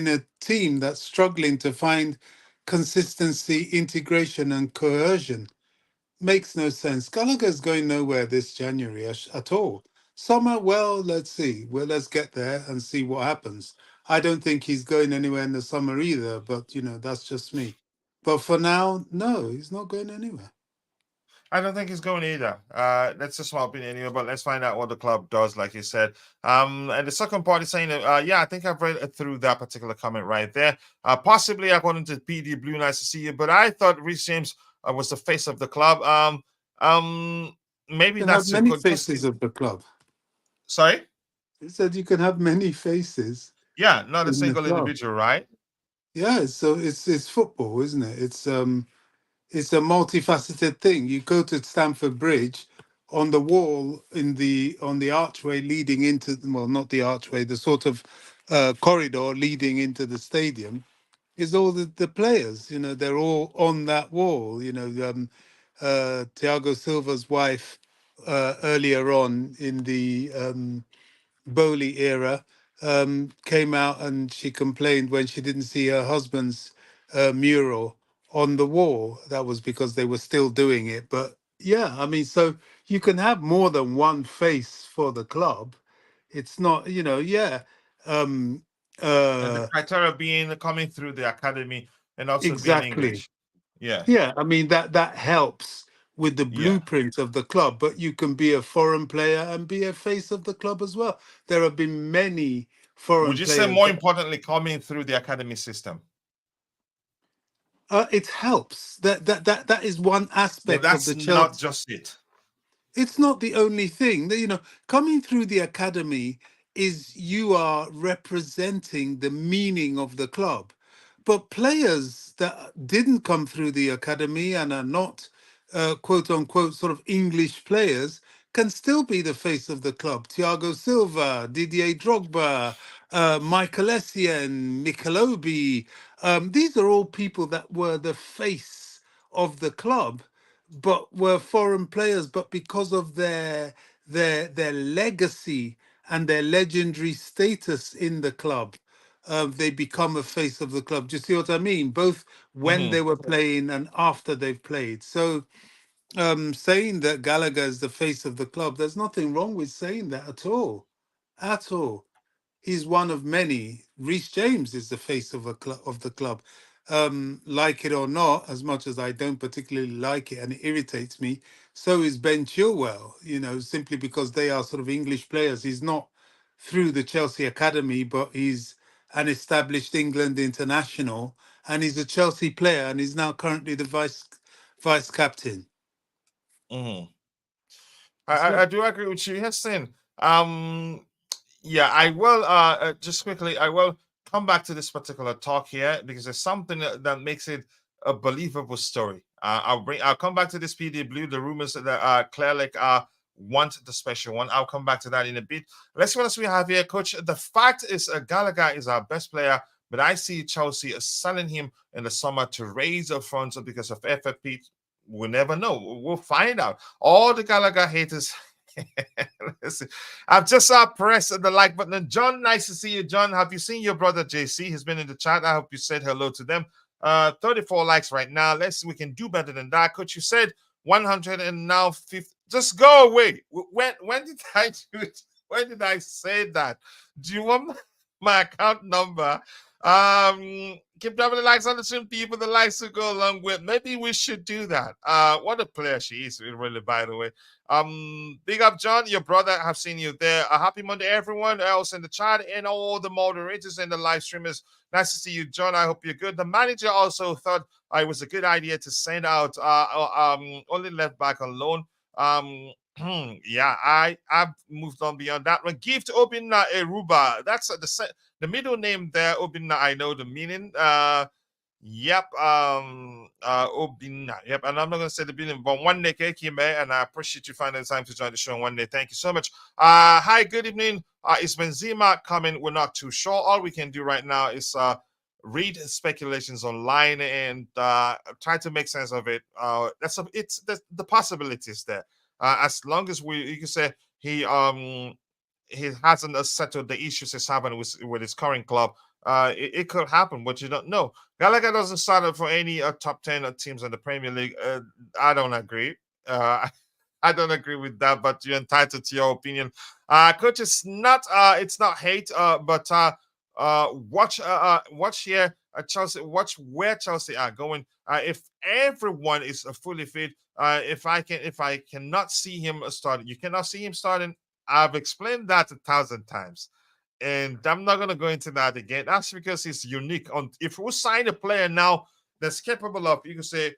a team that's struggling to find consistency, integration, and cohesion? Makes no sense. Gallagher's going nowhere this January at all. Summer, well, let's see. Well, let's get there and see what happens. I don't think he's going anywhere in the summer either, but that's just me. But for now, no, he's not going anywhere. I don't think he's going either. That's just my opinion anyway, but let's find out what the club does, like you said. And the second part is saying that, yeah, I think I've read through that particular comment right there. Possibly according to PD Blue, nice to see you, but I thought Reece James was the face of the club. Maybe You can have that's a many good. faces of the club. Sorry? He said you can have many faces Yeah, not a in the single club. individual, right? Yeah, so it's football, isn't it? It's a multifaceted thing. You go to Stamford Bridge, on the wall on the archway leading into, well, not the archway, the sort of corridor leading into the stadium is all the players. They're all on that wall. Thiago Silva's wife earlier on in the Bowley era came out and she complained when she didn't see her husband's mural on the wall. That was because they were still doing it. But yeah, I mean, so you can have more than one face for the club. It's not, yeah. Um, And the uh, criteria being coming through the academy and also being exactly. English. Yeah, Yeah, I mean that helps with the yeah. blueprint of the club, but you can be a foreign player and be a face of the club as well. There have been many Would foreign you say players. more importantly coming through the academy system? It helps. That is one But aspect of that's the not Chelsea. just it. It's not the only thing. Coming through the academy is you are representing the meaning of the club. But players that didn't come through the academy and are not quote unquote sort of English players can still be the face of the club. Thiago Silva, Didier Drogba, Michael Essien, Michelobi. These are all people that were the face of the club but were foreign players, but because of their legacy and their legendary status in the club, they become a face of the club. Do you see what I mean? Both when they Hmm. were playing and after they've played. So saying that Gallagher is the face of the club, there's nothing wrong with saying that at all. At all. He's one of many. Reece James is the face of the club. Like it or not, as much as I don't particularly like it and it irritates me, so is Ben Chilwell. Simply because they are sort of English players. He's not through the Chelsea academy, but he's an established England international, and he's a Chelsea player, and he's now currently the vice captain. Hmm. That's I it. do agree with you, Heston. Yeah, I will just quickly, I will come back to this particular talk here because there's something that makes it a believable story. I'll come back to this PD Blue, the rumors that Claire want the special one. I'll come back to that in a bit. Let's see what else we have here, Coach. The fact is, Gallagher is our best player, but I see Chelsea selling him in the summer to raise up funds because of FFP. We'll never know. We'll find out. All the Gallagher haters. Listen, I've just pressed the like button. John, nice to see you, John. Have you seen your brother JC? He's been in the chat. I hope you said hello to them. 34 likes right now. Let's see, we can do better than that. Coach, you said 100 and now 50. Just go away. When did I do it? When did I say that? Do you want my account number? Keep dropping the likes on the stream, people. The likes to go along with. Maybe we should do that. What a player she is, really. By the way, big up, John, your brother. I've seen you there. A happy Monday, everyone else in the chat and all the moderators and the live streamers. Nice to see you, John. I hope you're good. The manager also thought it was a good idea to send out only left back on loan. Yeah, I've moved on beyond that one. Gift Obinna Eruba. That's the middle name there, Obinna. I know the meaning. Yep. Obinna. Yep. And I'm not gonna say the meaning, but one day, and I appreciate you finding the time to join the show one day. Thank you so much. Hi, good evening. Is Benzema coming? We're not too sure. All we can do right now is read speculations online and try to make sense of it. It's the possibilities there. As long as you can say he hasn't settled the issues he's having with his current club, it could happen, but you don't know. Gallagher doesn't start up for any top 10 teams in the Premier League. I don't agree. I don't agree with that, but you're entitled to your opinion. Coach, it's not hate, but watch here at Chelsea. Watch where Chelsea are going. If everyone is fully fit, if I cannot see him starting, you cannot see him starting. I've explained that 1,000 times, and I'm not gonna go into that again. That's because he's unique. If we sign a player now that's capable of, you can say,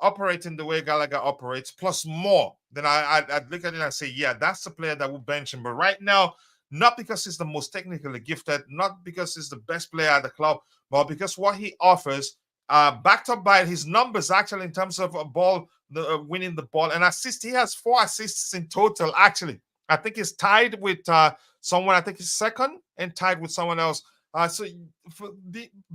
operating the way Gallagher operates, plus more, then I'd look at it and say, yeah, that's the player that will bench him. But right now, not because he's the most technically gifted, not because he's the best player at the club, but because what he offers, backed up by his numbers actually in terms of winning the ball and assist. He has 4 assists in total. Actually, I think he's tied with someone. I think he's second and tied with someone else. So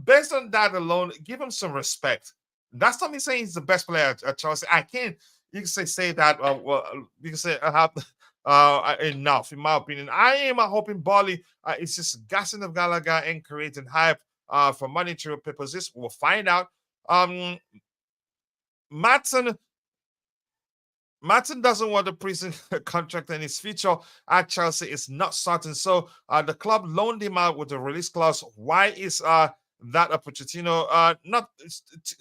based on that alone, give him some respect. That's not me saying he's the best player at Chelsea. I can't. You can say that. Well, you can say I have enough, in my opinion. I am hoping Bali is just gassing of Gallagher and creating hype for monetary purposes. We'll find out. Matson doesn't want a prison contract, and his future at Chelsea is not certain. So the club loaned him out with a release clause. Why is that a Pochettino?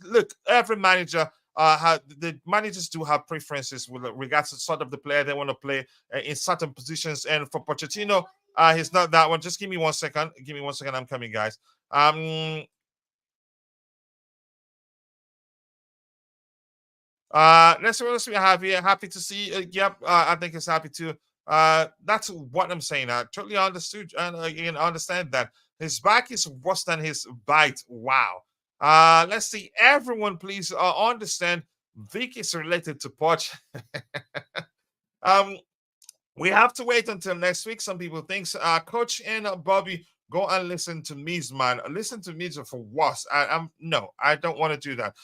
Look, every manager the managers do have preferences with regards to sort of the player they want to play in certain positions. And for Pochettino, he's not that one. Just give me 1 second. Give me 1 second. I'm coming, guys. Let's see what else we have here. Happy to see. Yep, I think it's happy too. That's what I'm saying. I totally understood and again understand that his back is worse than his bite. Wow. Let's see. Everyone, please understand. Vic is related to Poch. We have to wait until next week. Some people think Coach and Bobby, go and listen to Mees, man. Listen to Mees for what? No, I don't want to do that.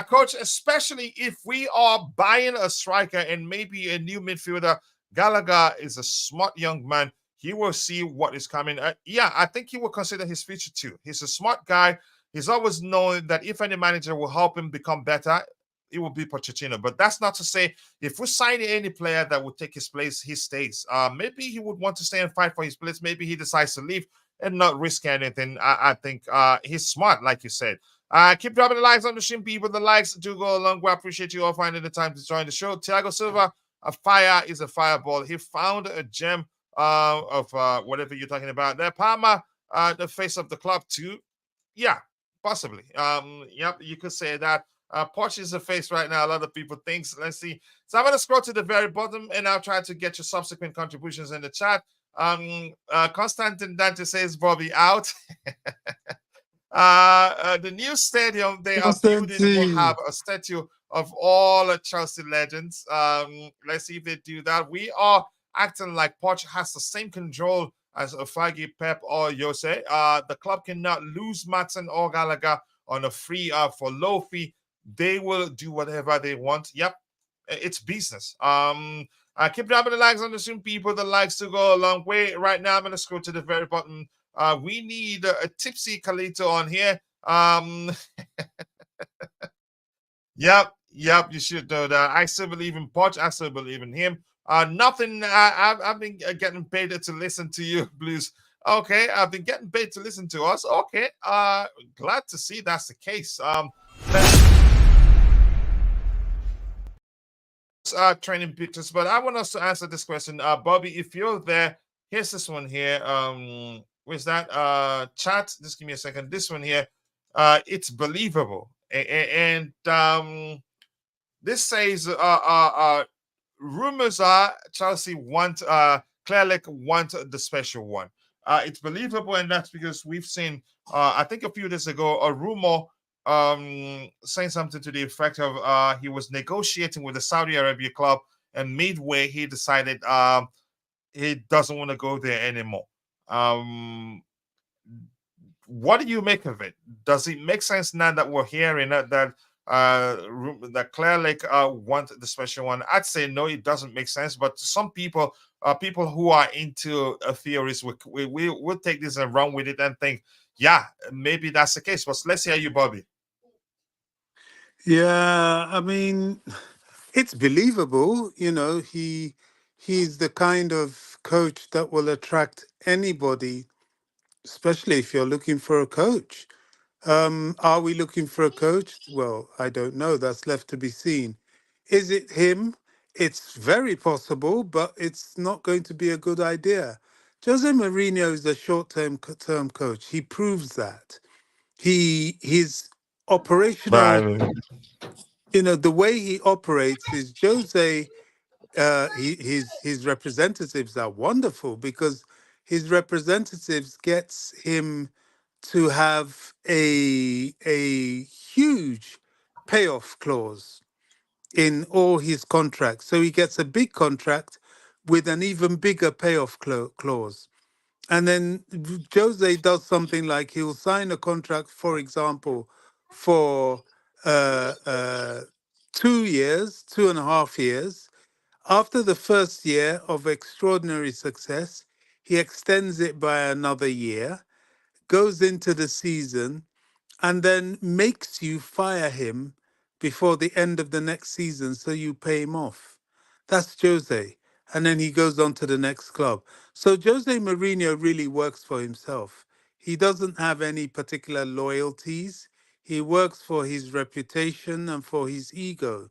Coach, especially if we are buying a striker and maybe a new midfielder. Gallagher is a smart young man. He will see what is coming. Yeah, I think he will consider his future too. He's a smart guy. He's always known that if any manager will help him become better, it will be Pochettino. But that's not to say if we sign any player that would take his place, he stays. Maybe he would want to stay and fight for his place. Maybe he decides to leave and not risk anything. I think he's smart, like you said. Keep dropping the likes on the stream, people. The likes do go along. We appreciate you all finding the time to join the show. Thiago Silva, a fire is a fireball. He found a gem of whatever you're talking about there. Palmer, the face of the club too. Yeah, possibly. Yep, you could say that. Poch is the face right now. A lot of people think. Let's see. So I'm going to scroll to the very bottom and I'll try to get your subsequent contributions in the chat. Constantin Dante says Bobby out. The new stadium they are building will have a statue of all Chelsea legends. Let's see if they do that. We are acting like Poch has the same control as Ofagi, Pep, or Jose. The club cannot lose Matson or Gallagher on a free for low fee. They will do whatever they want. Yep, it's business. Keep dropping the likes on the stream, people. The likes to go a long way. Right now, I'm going to scroll to the very bottom. We need a tipsy Calito on here. Yep, you should know that. I still believe in Poch. I still believe in him. Nothing. I've been getting paid to listen to you, Blues. Okay, I've been getting paid to listen to us. Okay, glad to see that's the case. Training pictures, but I want us to answer this question. Bobby, if you're there, here's this one here. Where's that? Chat. Just give me a second. This one here. It's believable, and this says rumors are Chelsea want Clearlake want the special one. It's believable, and that's because we've seen I think a few days ago a rumor saying something to the effect of he was negotiating with the Saudi Arabia club, and midway he decided he doesn't want to go there anymore. What do you make of it? Does it make sense now that we're hearing that Clear Lake want the special one? I'd say no, it doesn't make sense. But some people, people who are into theories, will take this and run with it and think, yeah, maybe that's the case. But let's hear you, Bobby. Yeah, I mean, it's believable. He's the kind of coach that will attract anybody, especially if you're looking for a coach. Are we looking for a coach? Well, I don't know. That's left to be seen. Is it him? It's very possible, but it's not going to be a good idea. Jose Mourinho is a short-term coach. He proves that. His operational, Right. the way he operates is Jose. His representatives are wonderful because his representatives gets him to have a huge payoff clause in all his contracts. So he gets a big contract with an even bigger payoff clause. And then Jose does something like he'll sign a contract, for example, for uh, uh, 2 years, 2.5 years. After the first year of extraordinary success, he extends it by another year, goes into the season, and then makes you fire him before the end of the next season so you pay him off. That's Jose. And then he goes on to the next club. So Jose Mourinho really works for himself. He doesn't have any particular loyalties. He works for his reputation and for his ego.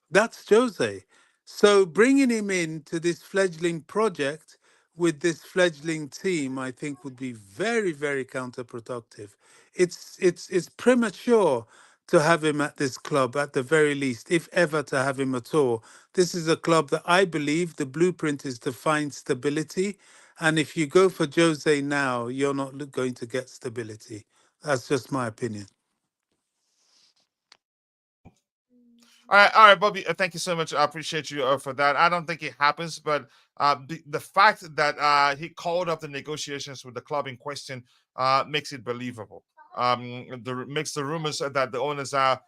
That's Jose. So bringing him in to this fledgling project with this fledgling team, I think, would be very, very counterproductive. It's premature to have him at this club at the very least, if ever to have him at all. This is a club that I believe the blueprint is to find stability. And if you go for Jose now, you're not going to get stability. That's just my opinion. All right, Bobby. Thank you so much. I appreciate you for that. I don't think it happens, but the fact that he called up the negotiations with the club in question makes it believable. Makes the rumors that the owners are,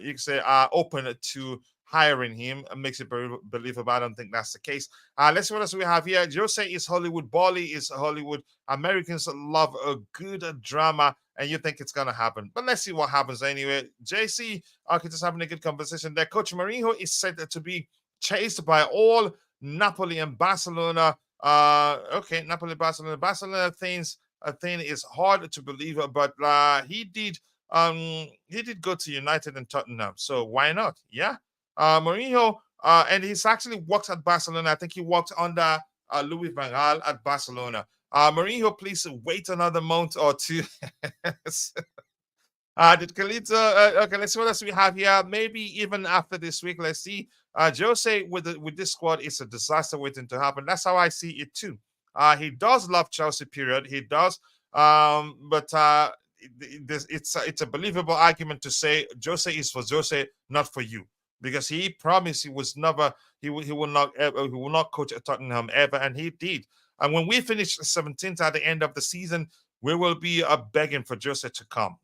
you can say, are open to hiring him, makes it believable. I don't think that's the case. Let's see what else we have here. Jose is Hollywood. Bali is Hollywood. Americans love a good drama, and you think it's gonna happen. But let's see what happens anyway. JC, okay, just having a good conversation there. Coach Mourinho is said to be chased by all Napoli and Barcelona. Okay, Napoli, Barcelona. Barcelona things a thing is hard to believe, but he did go to United and Tottenham, so why not? Yeah. Mourinho, and he's actually worked at Barcelona. I think he worked under Louis Van Gaal at Barcelona. Mourinho, please wait another month or two. Did Kalita? Okay, let's see what else we have here. Maybe even after this week, let's see. Jose with this squad is a disaster waiting to happen. That's how I see it too. He does love Chelsea, period. He does. But it's a believable argument to say Jose is for Jose, not for you, because he promised he was never he will not ever, he will not coach at Tottenham ever, and he did. And when we finish 17th at the end of the season, we will be begging for Jose to come.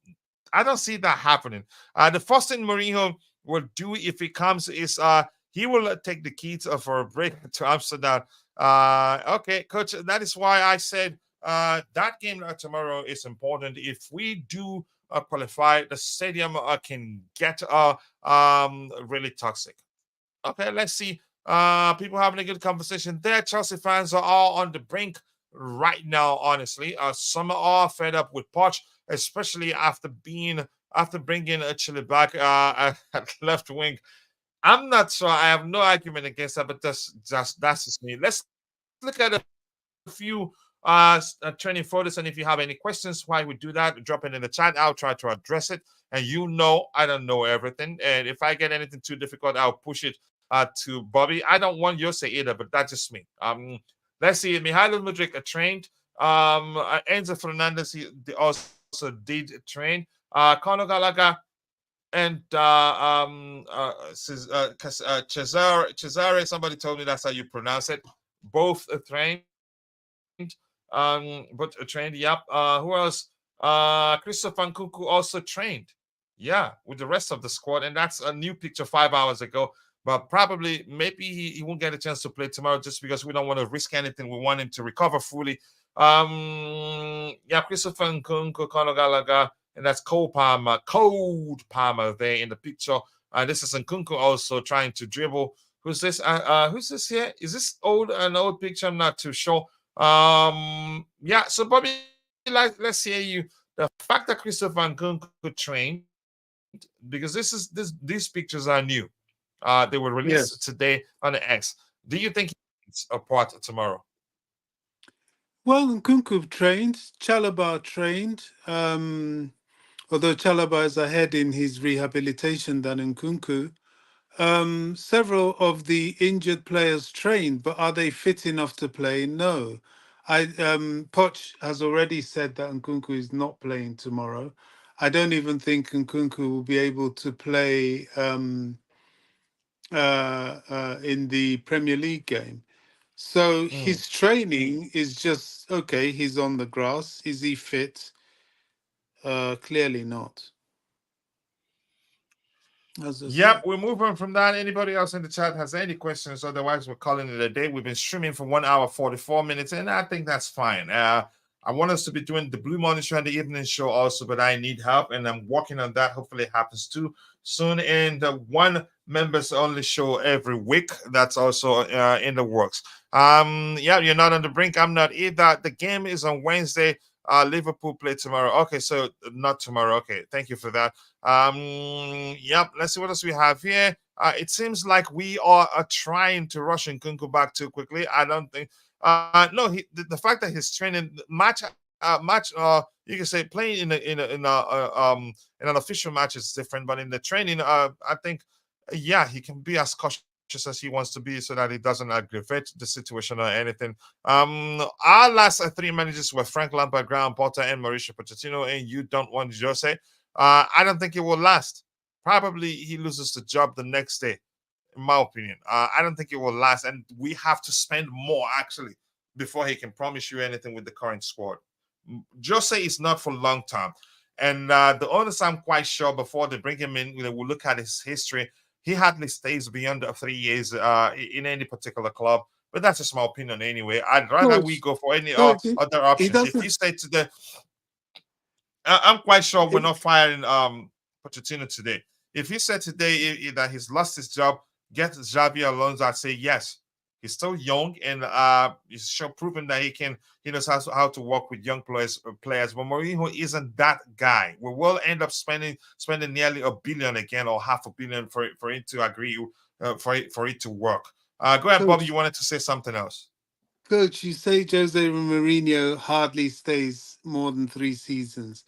I don't see that happening. The first thing Mourinho will do if he comes is he will take the keys for a break to Amsterdam. Okay, coach, that is why I said that game tomorrow is important. If we do qualify, the stadium can get really toxic. Okay, let's see. People having a good conversation there. Chelsea fans are all on the brink right now, honestly. Some are all fed up with Poch, especially after bringing a Chile back at left wing. I'm not sure. I have no argument against that, but that's just me. Let's look at a few training photos, and if you have any questions why we do that, drop it in the chat. I'll try to address it. And I don't know everything. And if I get anything too difficult, I'll push it to Bobby. I don't want your say either, but that's just me. Let's see. Mihailo Mudryk trained. Enzo Fernandez they also did train. Conor Gallagher and Cesare. Somebody told me that's how you pronounce it. Both trained. But trained. Yep. Who else? Christoph Nkunku also trained. Yeah, with the rest of the squad, and that's a new picture 5 hours ago. But probably, maybe he won't get a chance to play tomorrow just because we don't want to risk anything. We want him to recover fully. Yeah, Christopher Nkunku, Conor Gallagher, and that's Cold Palmer there in the picture. This is Nkunku also trying to dribble. Who's this? Who's this here? Is this an old picture? I'm not too sure. Yeah. So Bobby, let's hear you. The fact that Christopher Nkunku trained because these pictures are new. They were released today on the X. Do you think he's a part tomorrow? Well, Nkunku trained, Chalobah trained. Although Chalobah is ahead in his rehabilitation than Nkunku. Several of the injured players trained, but are they fit enough to play? No. Poch has already said that Nkunku is not playing tomorrow. I don't even think Nkunku will be able to play in the Premier League game. So his training is just okay. He's on the grass. Is he fit? Clearly not. As I Yep, say. we're moving from that. Anybody else in the chat has any questions? Otherwise, we're calling it a day. We've been streaming for 1 hour 44 minutes, and I think that's fine. I want us to be doing the Blue Morning Show and the evening show also, but I need help, and I'm working on that. Hopefully, it happens too soon. And the one members only show every week. That's also in the works. Yeah, you're not on the brink. I'm not either. The game is on Wednesday. Liverpool play tomorrow. Okay, so not tomorrow. Okay, thank you for that. Yep. Let's see what else we have here. It seems like we are trying to rush Nkunku back too quickly. I don't think. No, the fact that he's training match. You can say playing in an official match is different, but in the training, I think, yeah, he can be as cautious as he wants to be so that it doesn't aggravate the situation or anything. Our last three managers were Frank Lampard, Graham Potter, and Mauricio Pochettino, and you don't want Jose. I don't think it will last. Probably he loses the job the next day, in my opinion. I don't think it will last, and we have to spend more actually before he can promise you anything with the current squad. Jose is not for long term, and the owners, I'm quite sure, before they bring him in, we'll look at his history. He hardly stays beyond 3 years in any particular club. But that's a small opinion anyway. I'd rather we Coach, go for any coach, other he options. If doesn't. he stay to the I'm quite sure we're not firing Pochettino today. If he said today that he's lost his job, get Xabi Alonso, I'd say yes. He's still young and he's sure proven that he knows how to work with young players. But Mourinho isn't that guy. We will end up spending nearly $1 billion again or $500 million for it to agree for it to work. Go ahead, Bobby. You Coach, wanted to say something else. Coach, you say Jose Mourinho hardly stays more than 3 seasons.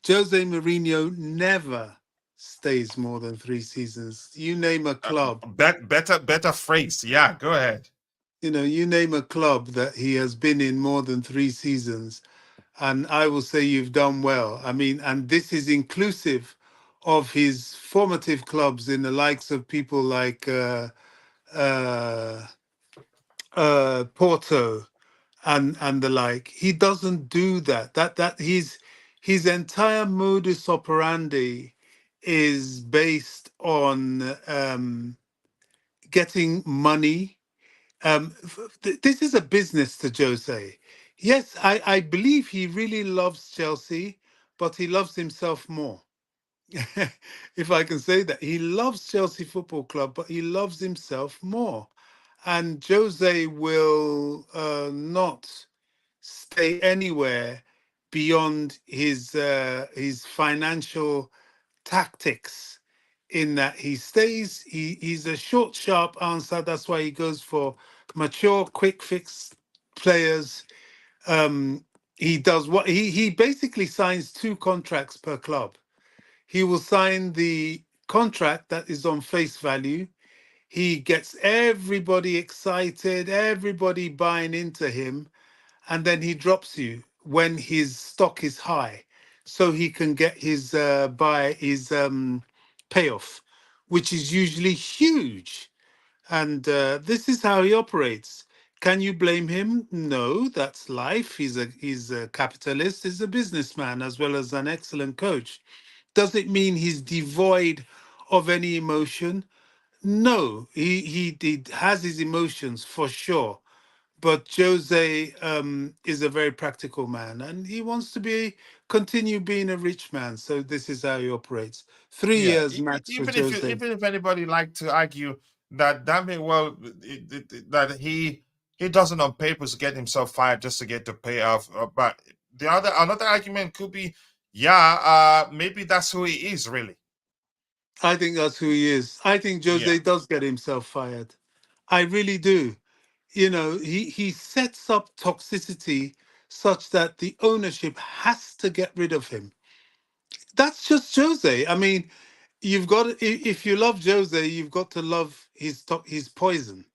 Jose Mourinho never stays more than 3 seasons. You name a club, Better phrase. Yeah, go ahead. you name a club that he has been in more than 3 seasons, and I will say you've done well. I mean, and this is inclusive of his formative clubs in the likes of people like uh, Porto and the like. He doesn't do that. That his entire modus operandi is based on getting money. This is a business to Jose. Yes, I believe he really loves Chelsea, but he loves himself more. If I can say that. He loves Chelsea Football Club, but he loves himself more. and Jose will not stay anywhere beyond his financial tactics. In that he stays, he's a short, sharp answer. That's why he goes for mature, quick fix players. Um, he does what he basically signs two contracts per club. He will sign the contract that is on face value. He gets everybody excited, everybody buying into him, and then he drops you when his stock is high, so he can get his payoff, which is usually huge. And this is how he operates. Can you blame him? No, that's life. He's a capitalist. He's a businessman as well as an excellent coach. Does it mean he's devoid of any emotion? No, he has his emotions for sure, but Jose is a very practical man, and he wants to be continue being a rich man. So this is how he operates. Three Yeah, years max for even if you, Jose. even if anybody like to argue that that may well that he doesn't on papers get himself fired just to get the payoff, but the other another argument could be, yeah, maybe that's who he is really. I think that's who he is. I think Yeah. Jose does get himself fired. I really do. You know, he sets up toxicity such that the ownership has to get rid of him. That's just Jose. I mean, you've got if you love Jose, you've got to love his poison.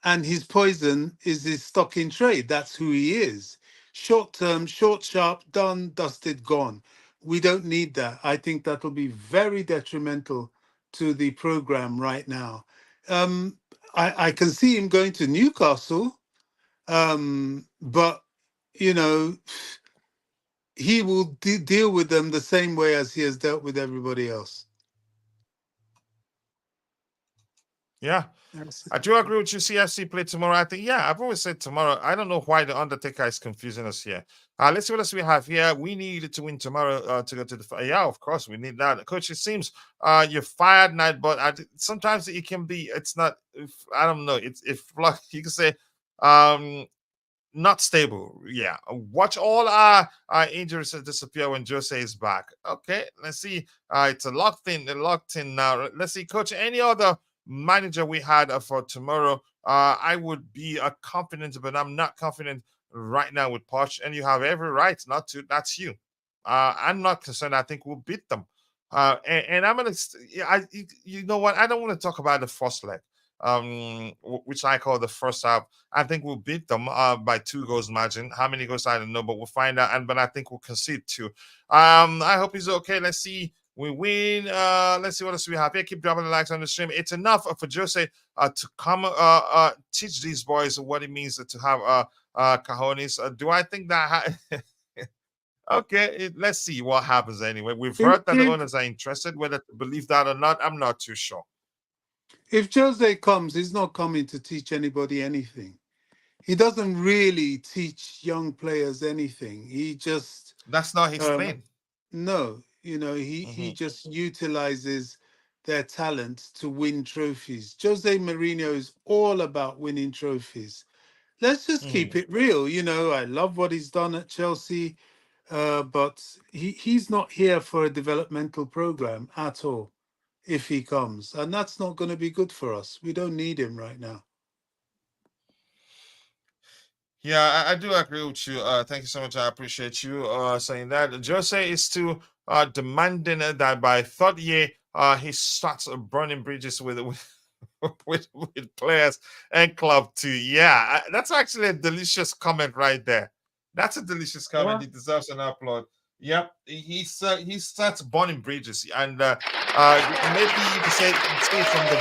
And his poison is his stock in trade. That's who he is. Short term, short, sharp, done, dusted, gone. We don't need that. I think that'll be very detrimental to the program right now. Um, I can see him going to Newcastle, but you know he will deal with them the same way as he has dealt with everybody else. Yeah, That's I do agree with you. CFC play tomorrow. I think, yeah, I've always said tomorrow. I don't know why the Undertaker is confusing us here. Let's see what else we have here. We need to win tomorrow to go to the. Yeah, of course, we need that. Coach, it seems you're fired night, but sometimes it can be. It's not. I don't know. It's if you can say um not stable. Yeah. Watch all our injuries disappear when Jose is back. Okay. Let's see. It's a locked in. Locked in now. Let's see, Coach. Any other manager we had for tomorrow? I would be confident, but I'm not confident right now with Poch. And you have every right not to. That's you. I'm not concerned. I think we'll beat them. And I'm gonna. Yeah, you know what? I don't want to talk about the first leg, which I call the first half. I think we'll beat them by 2 goals margin. How many goals I don't know, but we'll find out. And but I think we'll concede 2. I hope he's okay. Let's see. We win. Let's see what else we have here. Keep dropping the likes on the stream. It's enough for Jose to come teach these boys what it means to have cojones. Do I think that? Okay, let's see what happens anyway. We've if, heard that the if owners are interested. Whether to believe that or not, I'm not too sure. if Jose comes, he's not coming to teach anybody anything. He doesn't really teach young players anything. He just That's not his um, thing. no, he Hmm. just utilizes their talent to win trophies. Jose Mourinho is all about winning trophies. Let's just keep Hmm. it real. I love what he's done at Chelsea, but he's not here for a developmental program at all if he comes, and that's not going to be good for us. We don't need him right now. Yeah, I do agree with you. Thank you so much. I appreciate you saying that. Jose is still demanding that by third year, he starts burning bridges with with players and club too. Yeah, that's actually a delicious comment right there. That's a delicious comment. Yeah. He deserves an applaud. Yep, he starts burning bridges, and maybe you could say it from the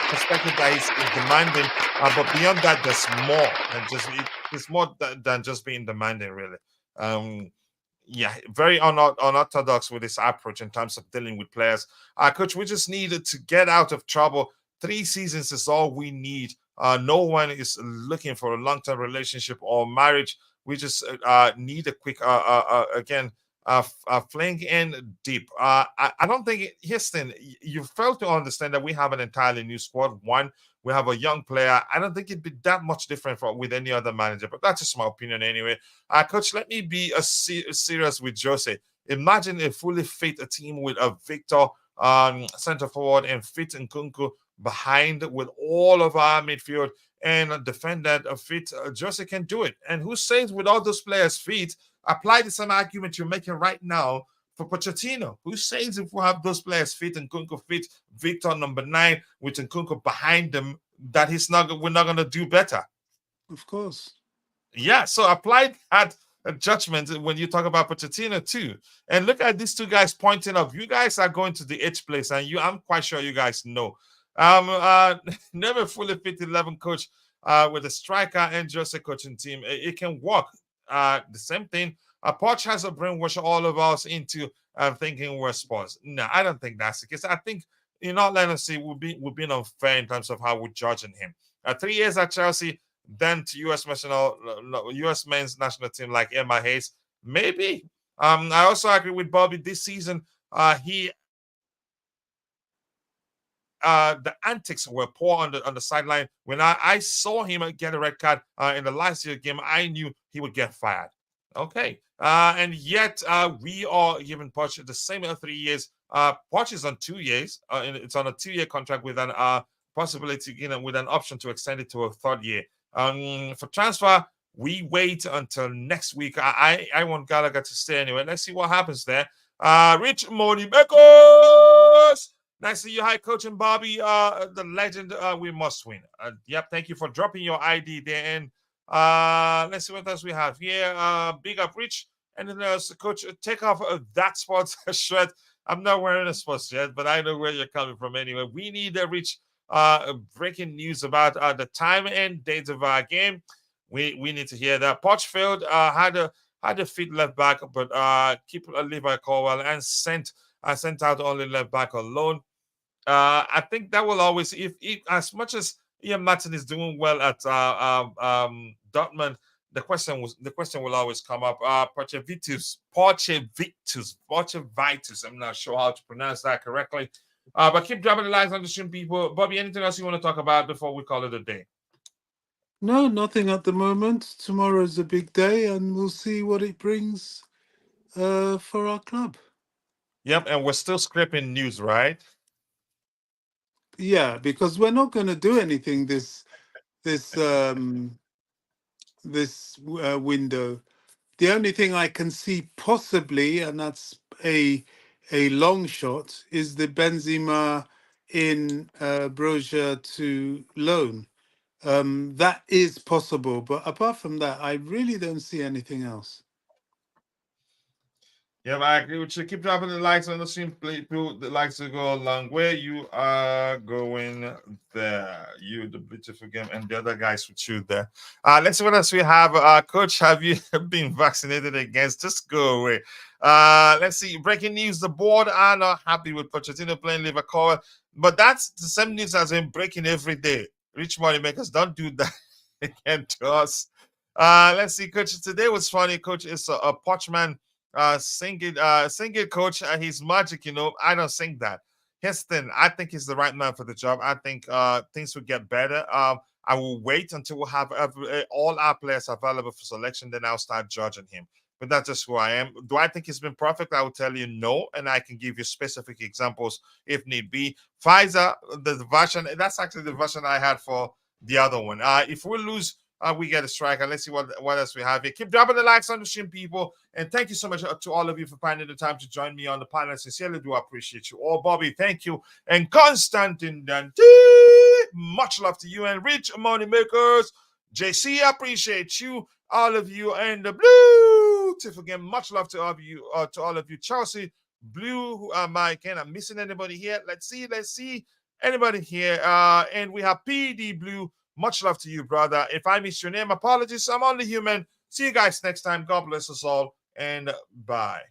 perspective that he's demanding, but beyond that, there's more than just it's more than just being demanding, really. Um, yeah, very unorthodox with his approach in terms of dealing with players. Coach, we just needed to get out of trouble. 3 seasons is all we need. No one is looking for a long-term relationship or marriage. We just need a quick, again, flank in deep. I don't think, Houston, you fail to understand that we have an entirely new squad. One, we have a young player. I don't think it'd be that much different with any other manager, but that's just my opinion anyway. Coach, let me be serious with Jose. Imagine a fully fit team with a Victor center forward and fit Nkunku behind with all of our midfield and defend that fit. Jose can do it. And who says with all those players' feet, apply the same argument you're making right now for Pochettino? Who says if we have those players fit and Nkunku fit, Victor number 9 with Nkunku behind them, that we're not gonna do better? Of course. Yeah, so apply that judgment when you talk about Pochettino too. And look at these two guys pointing up. You guys are going to the H place, and I'm quite sure you guys know. Never fully fit 11 coach with a striker and just a coaching team. It can work. The same thing. Poch has a brainwash all of us into thinking we're sports. No, I don't think that's the case. I think, in all honesty, we've been unfair in terms of how we're judging him. 3 years at Chelsea, then to US men's national team like Emma Hayes. Maybe. I also agree with Bobby this season. The antics were poor on the sideline. When I saw him get a red card in the last year game, I knew he would get fired. Okay. And yet we are giving Poch the same 3 years. Poch is on 2 years. It's on a 2-year contract with an possibility, with an option to extend it to a 3rd year. For transfer, we wait until next week. I want Gallagher to stay anyway. Let's see what happens there. Rich Money Makers. Nice to see you. Hi, Coach and Bobby, the legend. We must win. Yep, thank you for dropping your ID there. And let's see what else we have here. Big up, Rich. And then Coach, take off that sports shirt. I'm not wearing a sports shirt, but I know where you're coming from anyway. We need a Rich breaking news about the time and date of our game. We need to hear that. Pochfield had a fit left back, but keep Levi Colwell and sent out only left back alone. I think that will always, if as much as Ian Martin is doing well at Dortmund, the question will always come up. Pochevitus. I'm not sure how to pronounce that correctly. But keep dropping the lines on the stream, people. Bobby, anything else you want to talk about before we call it a day? No, nothing at the moment. Tomorrow's a big day, and we'll see what it brings for our club. Yep, and we're still scraping news, right? Yeah, because we're not going to do anything this window. The only thing I can see possibly, and that's a long shot, is the Benzema in Broja to loan. That is possible, but apart from that, I really don't see anything else. Yeah, I agree with you. Keep dropping the likes on the stream. People, the likes will go a long way. You are going there. You, the beautiful game, and the other guys with you there. Let's see what else we have. Coach, have you been vaccinated against? Just go away. Let's see. Breaking news: the board are not happy with Pochettino playing Liverpool, but that's the same news as been breaking every day. Rich money makers, don't do that again to us. Let's see, Coach. Today was funny. Coach is a Pochman. Sing it, Coach. He's magic, I don't sing that. Heston, I think he's the right man for the job. I think things will get better. I will wait until we have all our players available for selection, then I'll start judging him. But that's just who I am. Do I think he's been perfect? I will tell you no, and I can give you specific examples if need be. Pfizer, the version, that's actually the version I had for the other one. If we lose, we get a striker. Let's see what else we have here. Keep dropping the likes on the stream, people. And thank you so much to all of you for finding the time to join me on the panel. Sincerely do appreciate you all. Bobby, thank you. And Constantine Dante, much love to you. And Rich Money Makers, JC, appreciate you. All of you. And the Blue Tiff again, much love to all of you. Chelsea Blue, who am I? Again, I'm missing anybody here. Let's see. Anybody here? And we have PD Blue. Much love to you, brother. If I miss your name, apologies. I'm only human. See you guys next time. God bless us all, and bye.